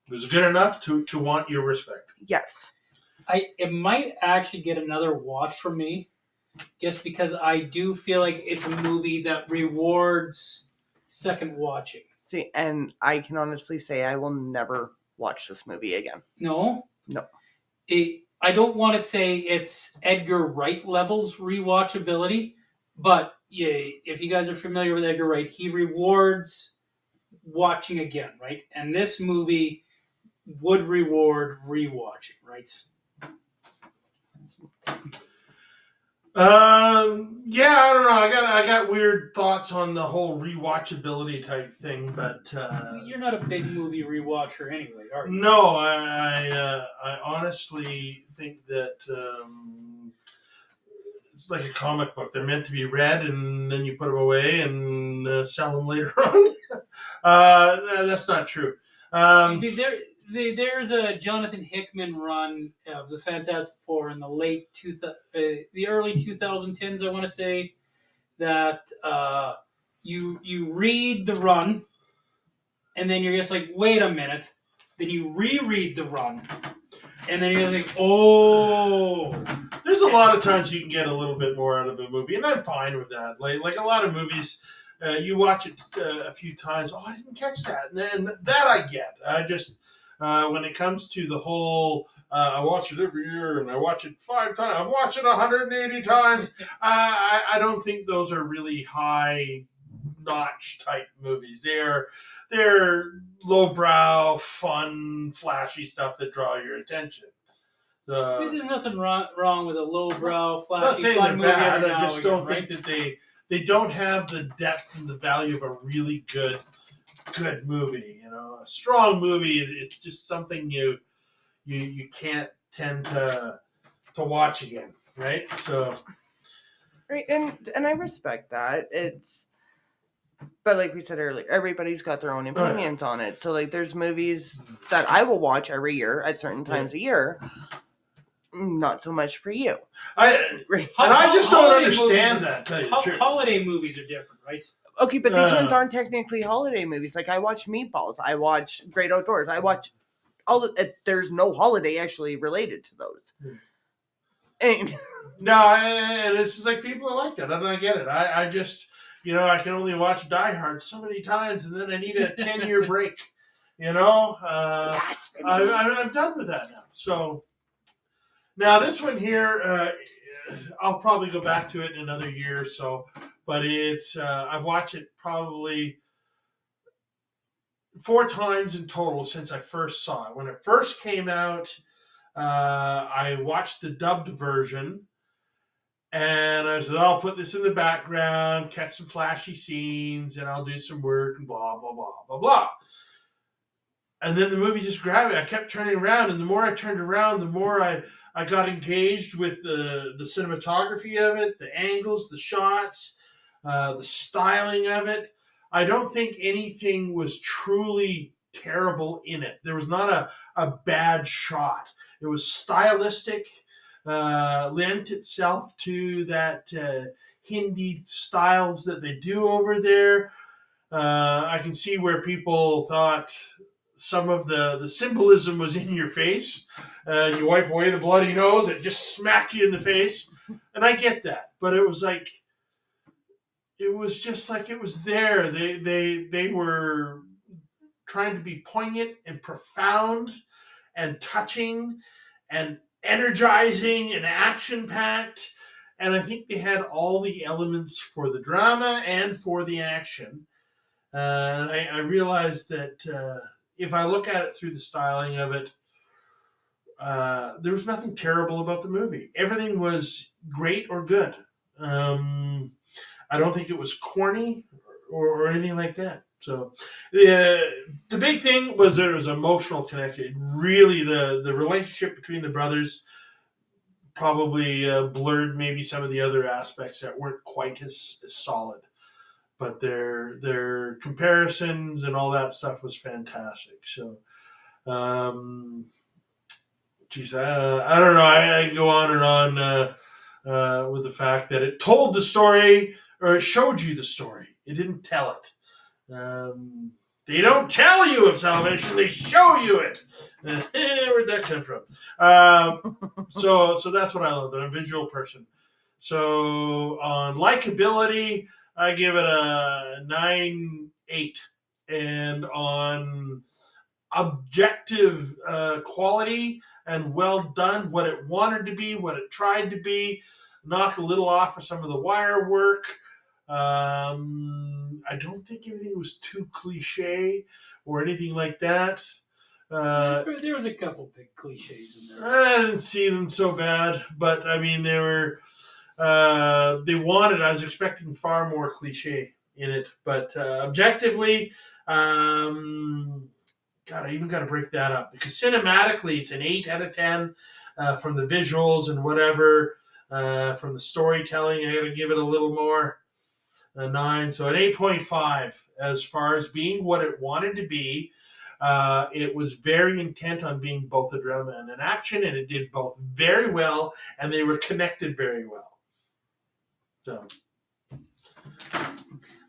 was good enough to want your respect. Yes. It might actually get another watch from me, just because I do feel like it's a movie that rewards second watching. See, and I can honestly say I will never watch this movie again. No? No. I don't want to say it's Edgar Wright levels rewatchability, but yeah, if you guys are familiar with Edgar Wright, he rewards watching again, right? And this movie would reward rewatching, right? Yeah, I don't know. I got weird thoughts on the whole rewatchability type thing, but You're not a big movie rewatcher anyway, are you? no, I honestly think that it's like a comic book. They're meant to be read, and then you put them away and sell them later on. That's not true. There's a Jonathan Hickman run of the Fantastic Four in the the early 2010s, I want to say, that you read the run, and then you're just like, wait a minute. Then you reread the run, and then you're like, oh. There's a lot of times you can get a little bit more out of a movie, and I'm fine with that. Like a lot of movies, you watch it a few times. Oh, I didn't catch that, and that I get. I just when it comes to the whole, I watch it every year, and I watch it 5 times. I've watched it 180 times. I don't think those are really high-notch type movies. They're lowbrow, fun, flashy stuff that draw your attention. There's nothing wrong with a lowbrow, I'm not flashy, saying fun they're movie. bad. Every I now just and don't again, think that they don't have the depth and the value of a really good movie. A strong movie is just something you can't tend to watch again, right? So, Right, and I respect that. But like we said earlier, everybody's got their own opinions on it. So like, there's movies that I will watch every year at certain times a year. Not so much for you. I just don't understand that. Tell you the truth. Holiday movies are different, right? Okay, but these ones aren't technically holiday movies. Like, I watch Meatballs. I watch Great Outdoors. I watch there's no holiday actually related to those. And No, and it's just like people are like that. I don't get it. I just, I can only watch Die Hard so many times, and then I need a 10-year break. I'm done with that now. So now this one here, I'll probably go back to it in another year or so. But it's I've watched it probably 4 times in total since I first saw it. When it first came out, I watched the dubbed version. And I said, I'll put this in the background, catch some flashy scenes, and I'll do some work and blah, blah, blah, blah, blah. And then the movie just grabbed me. I kept turning around, and the more I turned around, the more I got engaged with the cinematography of it, the angles, the shots, the styling of it. I don't think anything was truly terrible in it. There was not a bad shot. It was stylistic, lent itself to that Hindi styles that they do over there. I can see where people thought some of the symbolism was in your face. You wipe away the bloody nose, it just smacked you in the face. And I get that. But it was just like it was there. They were trying to be poignant and profound and touching and energizing and action packed. And I think they had all the elements for the drama and for the action. I realized that if I look at it through the styling of it, there was nothing terrible about the movie. Everything was great or good. I don't think it was corny or anything like that. So the big thing was there was emotional connection. Really, the relationship between the brothers probably blurred maybe some of the other aspects that weren't quite as solid. But their comparisons and all that stuff was fantastic. So, geez, I don't know. I go on and on with the fact that it told the story or it showed you the story. It didn't tell it. They don't tell you of salvation; they show you it. Where'd that come from? So that's what I love. I'm a visual person. So on likability, I give it a 9.8, and on objective quality and well done, what it wanted to be, what it tried to be, knock a little off for some of the wire work. I don't think anything was too cliche or anything like that. There was a couple big cliches in there. I didn't see them so bad, but I mean they were. I was expecting far more cliche in it, but objectively, God, I even got to break that up because cinematically, it's an 8 out of 10 from the visuals and whatever. From the storytelling, I got to give it a little more, a 9. So an 8.5 as far as being what it wanted to be. It was very intent on being both a drama and an action, and it did both very well, and they were connected very well. So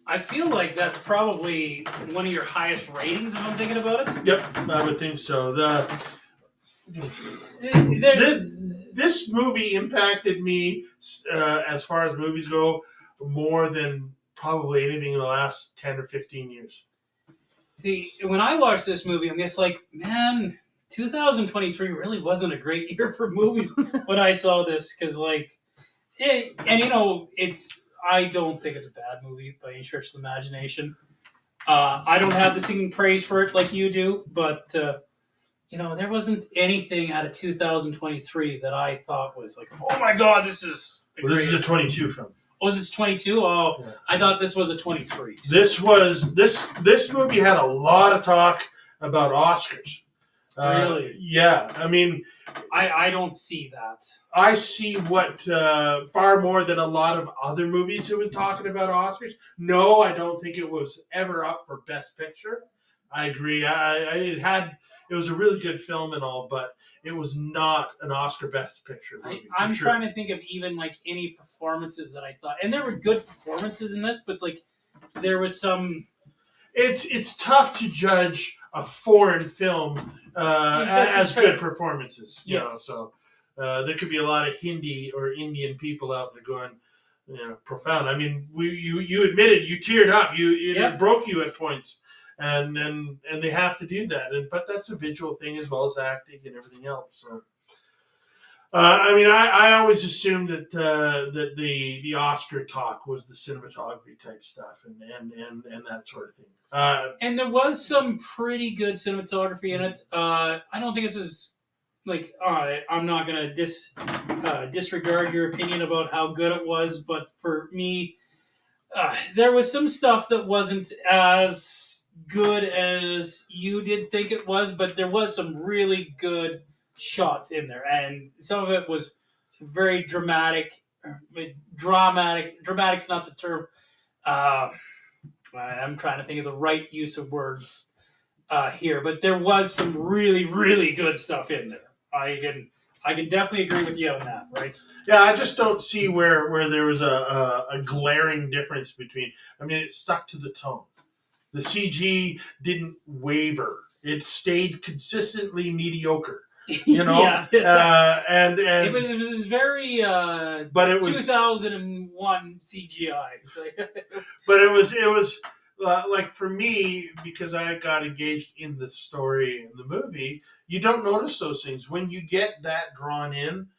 I feel like that's probably one of your highest ratings if I'm thinking about it. Yep, I would think so. This movie impacted me as far as movies go more than probably anything in the last 10 or 15 years. When I watched this movie, I'm just like, man, 2023 really wasn't a great year for movies when I saw this because, like, I don't think it's a bad movie by any stretch of the imagination. I don't have the singing praise for it like you do, but there wasn't anything out of 2023 that I thought was like, oh my god, this is. This is a 22 film. Oh, is this 22? Oh, yeah. I thought this was a 23. So. This movie had a lot of talk about Oscars. Really? Yeah, I mean, I don't see that. I see what far more than a lot of other movies have been talking about Oscars. No, I don't think it was ever up for Best Picture. I agree. It was a really good film and all, but it was not an Oscar Best Picture movie. I'm trying to think of even like any performances that I thought, and there were good performances in this, but like there was some. It's tough to judge a foreign film as good performances. You know, so there could be a lot of Hindi or Indian people out there going, profound. I mean, you admitted you teared up. It broke you at points. And they have to do that, but that's a visual thing as well as acting and everything else. So, I mean, I always assumed that the Oscar talk was the cinematography type stuff and that sort of thing. And there was some pretty good cinematography in it. I don't think it's as like I'm not gonna disregard your opinion about how good it was, but for me, there was some stuff that wasn't as good as you did think it was, but there was some really good shots in there, and some of it was very dramatic. Dramatic's not the term. I'm trying to think of the right use of words here, but there was some really, really good stuff in there. I can definitely agree with you on that, right? Yeah, I just don't see where there was a glaring difference between. I mean, it stuck to the tone. The CG didn't waver. It stayed consistently mediocre. You know, yeah. and it was very but it was 2001 CGI. but it was like for me, because I got engaged in the story and the movie, you don't notice those things when you get that drawn in.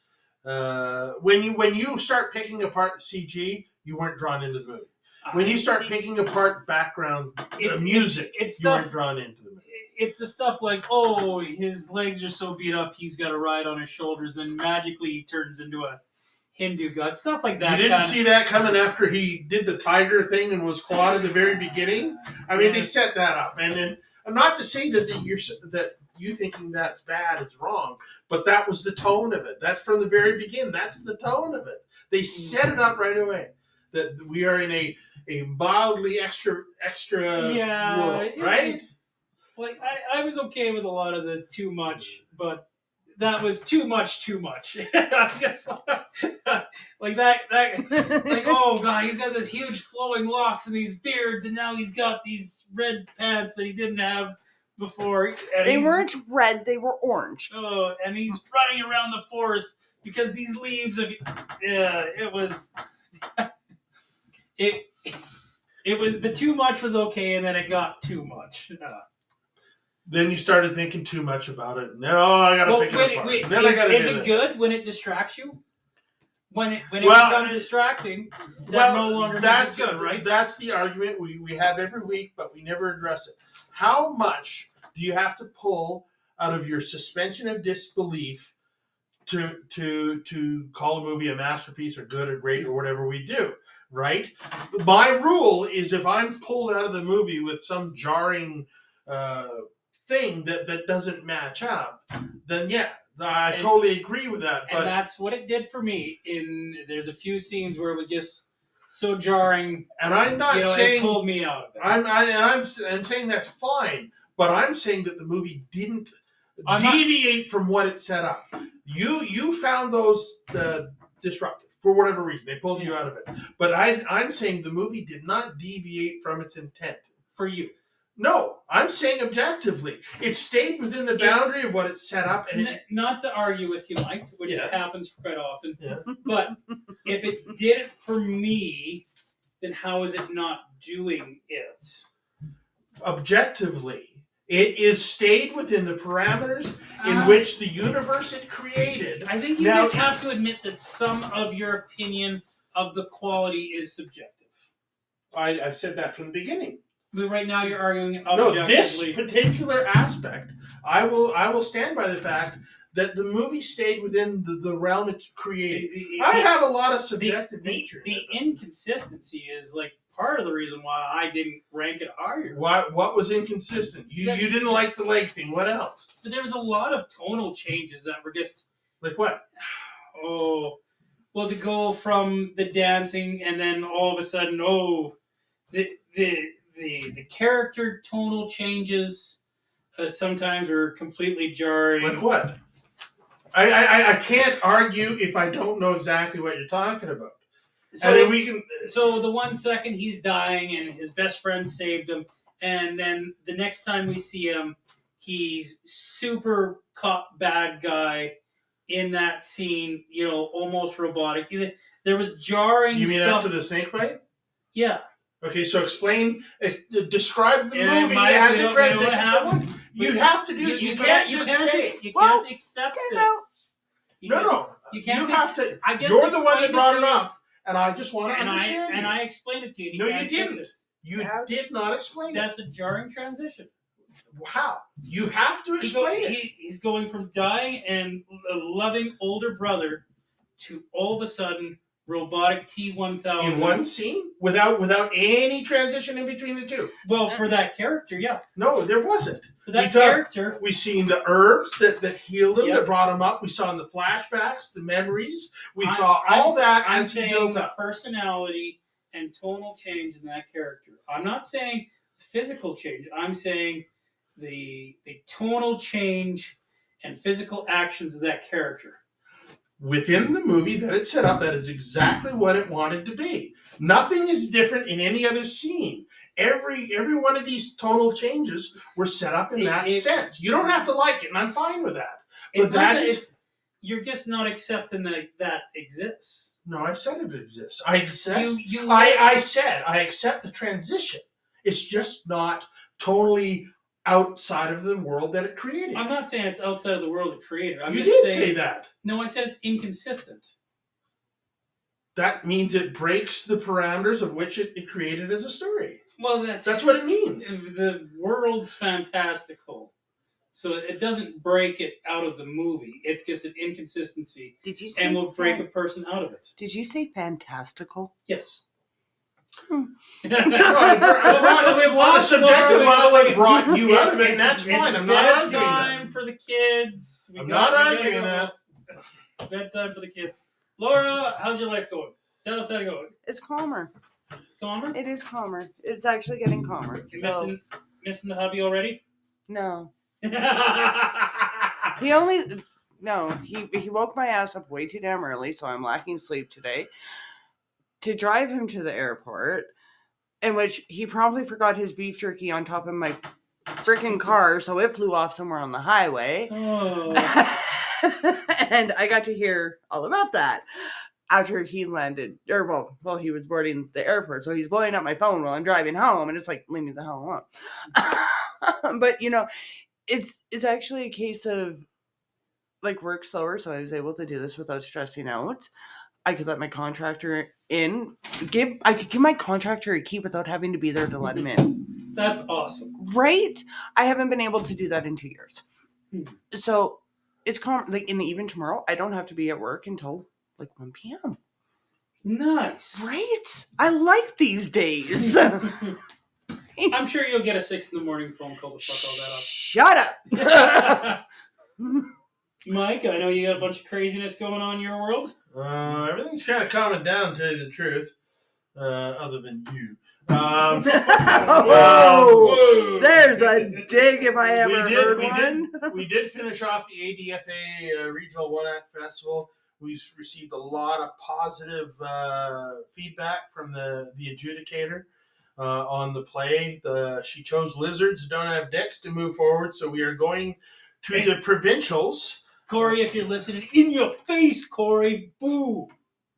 When you start picking apart the CG, you weren't drawn into the movie. When you start picking apart backgrounds, the music, it's you weren't stuff, drawn into the movie. It's the stuff like, oh, his legs are so beat up, he's got a ride on his shoulders, then magically he turns into a Hindu god. Stuff like that. You didn't see that coming after he did the tiger thing and was clawed at the very beginning. I mean, they set that up, and then I'm not to say that you thinking that's bad is wrong, but that was the tone of it. That's from the very beginning. That's the tone of it. They set it up right away that we are in a mildly extra world, right? Like I was okay with a lot of the too much, but that was too much. I just like that. Like, oh god, he's got this huge flowing locks and these beards, and now he's got these red pants that he didn't have before. They weren't red; they were orange. Oh, and he's running around the forest because these leaves of it was it was the too much was okay, and then it got too much. Then you started thinking too much about it. No, I gotta pick it apart. Then is it good when it distracts you? When it becomes distracting, that no longer makes it good, right? That's the argument we have every week, but we never address it. How much do you have to pull out of your suspension of disbelief to call a movie a masterpiece or good or great or whatever we do, right? My rule is if I'm pulled out of the movie with some jarring thing that doesn't match up, then yeah, I totally agree with that. But and that's what it did for me. There's a few scenes where it was just so jarring, and I'm not saying it pulled me out of it. I'm saying that's fine, but I'm saying that the movie didn't deviate from what it set up. You found those disruptive for whatever reason. They pulled you out of it, but I'm saying the movie did not deviate from its intent. For you. No, I'm saying objectively, it stayed within the boundary of what it set up. And not to argue with you, Mike, which happens quite often, yeah. But if it did it for me, then how is it not doing it? Objectively, it is stayed within the parameters in which the universe it created. I think you just have to admit that some of your opinion of the quality is subjective. I said that from the beginning. But right now you're arguing objectively. No, this particular aspect, I will stand by the fact that the movie stayed within the realm it created. I have a lot of subjective nature. The inconsistency is like part of the reason why I didn't rank it higher. What was inconsistent? You didn't like the leg thing. What else? But there was a lot of tonal changes that were just like what? Oh, well, to go from the dancing and then all of a sudden, the character tonal changes sometimes are completely jarring. Like what? I can't argue if I don't know exactly what you're talking about. So, and then we can. So the 1 second he's dying and his best friend saved him, and then the next time we see him, he's super cop bad guy in that scene. Almost robotic. There was jarring. You mean stuff. after the snake bite? Yeah. Okay, so describe the movie as a transition from one. You have to do it. You can't just say. You can't accept this. No. You can't. You have to. I guess you're the one that brought it up, and I just want to understand. And I explained it to you. No, you didn't. You did not explain it. That's a jarring transition. How? You have to explain it. He's going from dying and a loving older brother to all of a sudden robotic T-1000 In one scene, without any transition in between the two. Well, for that character, yeah. No, there wasn't. For that We talk- character, We seen the herbs that healed him, Yep. that brought him up. We saw the flashbacks, the memories. We I'm- saw all that I'm as he saying built the up. personality and tonal change in that character. I'm not saying physical change. I'm saying the tonal change and physical actions of that character. Within the movie that it set up, that is exactly what it wanted to be. Nothing is different in any other scene. Every one of these tonal changes were set up in that sense. You don't have to like it, and I'm fine with that. It's But not that that is you're just not accepting that exists. no. I said it exists. I accept. You I said I accept the transition. It's just not totally outside of the world that it created. I'm not saying it's outside of the world it created. I'm You just did saying, say that. No, I said it's inconsistent. That means it breaks the parameters of which it created as a story. Well, that's what it means. The world's fantastical, so it doesn't break it out of the movie. It's just an inconsistency, Did you say and will break a person out of it. Did you say fantastical? Yes. Hmm. We've On a lost subjective Laura. level, it brought you out of it, and It's- that's fine. it's I'm not arguing bedtime that. for the kids. I'm not arguing that. Bedtime for the kids. Laura, how's your life going? Tell us how to go. It's calmer. It's calmer. It is calmer. It's actually getting calmer. You So, missing the hubby already? no. He He only no, he woke my ass up way too damn early, so I'm lacking sleep today. To drive him to the airport, in which he promptly forgot his beef jerky on top of my freaking car, so it flew off somewhere on the highway. Oh. And I got to hear all about that after he landed, or well, he was boarding the airport, so he's blowing up my phone while I'm driving home, and it's like, leave me the hell alone. But it's actually a case of like work slower, so I was able to do this without stressing out. I could let my contractor in. I could give my contractor a key without having to be there to let him in. That's awesome. Right? I haven't been able to do that in 2 years. Hmm. So it's like in the even tomorrow, I don't have to be at work until like 1 p.m. Nice. Right? I like these days. I'm sure you'll get a 6 a.m. phone call to fuck Shut up. all that up. Mike, I know you got a bunch of craziness going on in your world. Everything's kind of calming down, to tell you the truth, other than you. Whoa. Whoa. There's a dig if I ever heard we one. we did finish off the ADFA Regional One Act Festival. We received a lot of positive feedback from the adjudicator on the play. She chose lizards don't have dicks to move forward, so we are going to the provincials. Corey, if you're listening, in your face, Corey. Boo.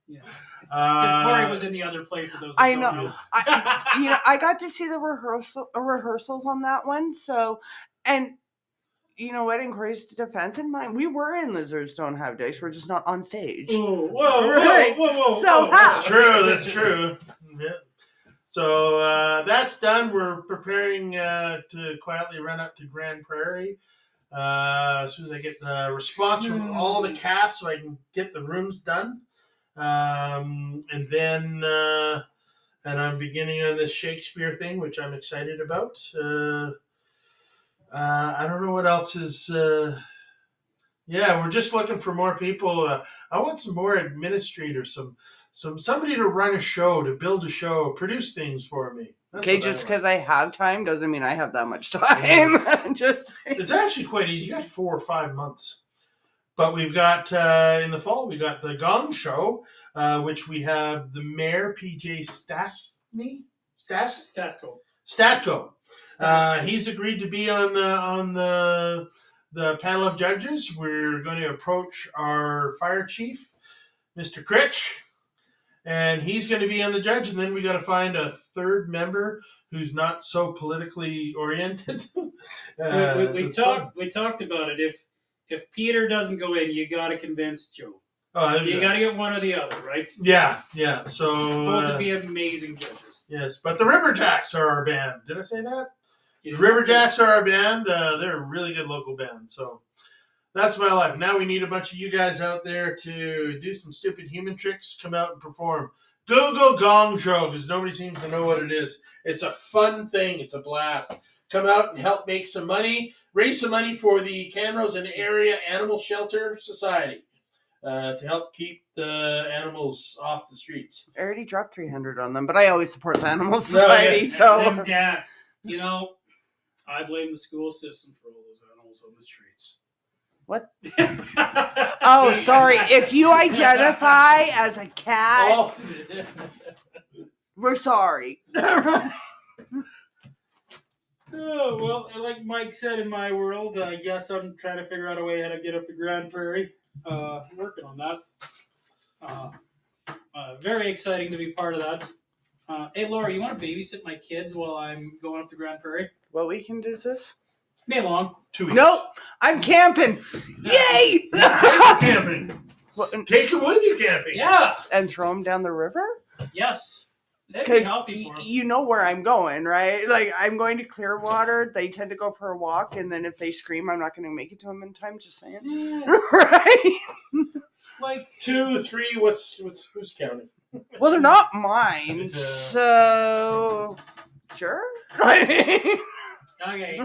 Yeah. Because Corey was in the other play for those. That I don't know. I got to see the rehearsals on that one. So, and you know what? In Corey's defense and mine, we were in Lizards Don't Have Dicks. We're just not on stage. Whoa, whoa, Right. whoa. So That's true. That's true. Yeah. So that's done. We're preparing to quietly run up to Grand Prairie as soon as I get the response from all the cast, so I can get the rooms done. And then I'm beginning on this Shakespeare thing, which I'm excited about. I don't know what else is. Yeah, we're just looking for more people. I want some more administrators, somebody to run a show, to build a show, produce things for me. That's Okay, what just want. because I have time doesn't mean I have that much time. Just It's actually quite easy. You got 4 or 5 months. But we've got, in the fall, we got the Gong Show, which we have the mayor, PJ Statko. He's agreed to be on the panel of judges. We're going to approach our fire chief, Mr. Critch, and he's going to be on the judge. And then we got to find a third member who's not so politically oriented. We talked about it. If Peter doesn't go in, you got to convince Joe. You got to get one or the other, right? Yeah. So Both would be amazing judges. yes, but the River Jacks are our band. Did I say that? The Riverjacks are our band. They're a really good local band. So that's my life. Now we need a bunch of you guys out there to do some stupid human tricks. Come out and perform. Go Gong Show, because nobody seems to know what it is. It's a fun thing. It's a blast. Come out and help make some money. Raise some money for the Camrose and Area Animal Shelter Society to help keep the animals off the streets. I already dropped 300 on them, but I always support the Animal Society. So And, you know, I blame the school system for all those animals on the streets. what? Oh, sorry. If you identify as a cat, Oh, we're sorry. Oh, well, like Mike said, in my world, I guess I'm trying to figure out a way how to get up to Grand Prairie. Working on that. Very exciting to be part of that. Hey, Laura, you want to babysit my kids while I'm going up to Grand Prairie? What weekend is this? May long. 2 weeks. Nope. I'm camping. Yay! Take them camping. What- Take them with you camping. Yeah. And throw them down the river? Yes. That'd be Because healthy for 'em. you know where I'm going, right? Like, I'm going to Clearwater. They tend to go for a walk, and then if they scream, I'm not going to make it to them in time. Just saying. Yeah, Right? like 2, 3. Who's counting? Well, they're not mine, Yeah. so sure. okay,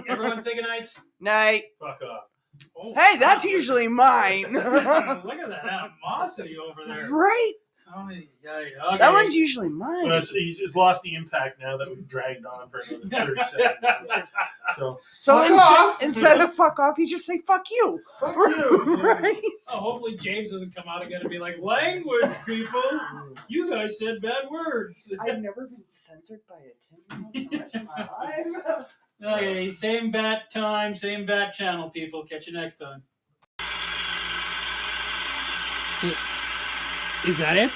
everyone say goodnight. Night. Fuck off. Oh, Hey, that's wow. usually mine. Look at that animosity over there. Right? Oh, yeah, okay. That one's usually mine. Well, it's lost the impact now that we've dragged on for another 30 seconds. So, So Fuck off. instead of fuck off, you just say fuck you. fuck you. Right? Oh, hopefully James doesn't come out again and be like, language, people. You guys said bad words. I've never been censored by a 10 in my life. Okay, same bat time, same bat channel, people. Catch you next time. Is that it?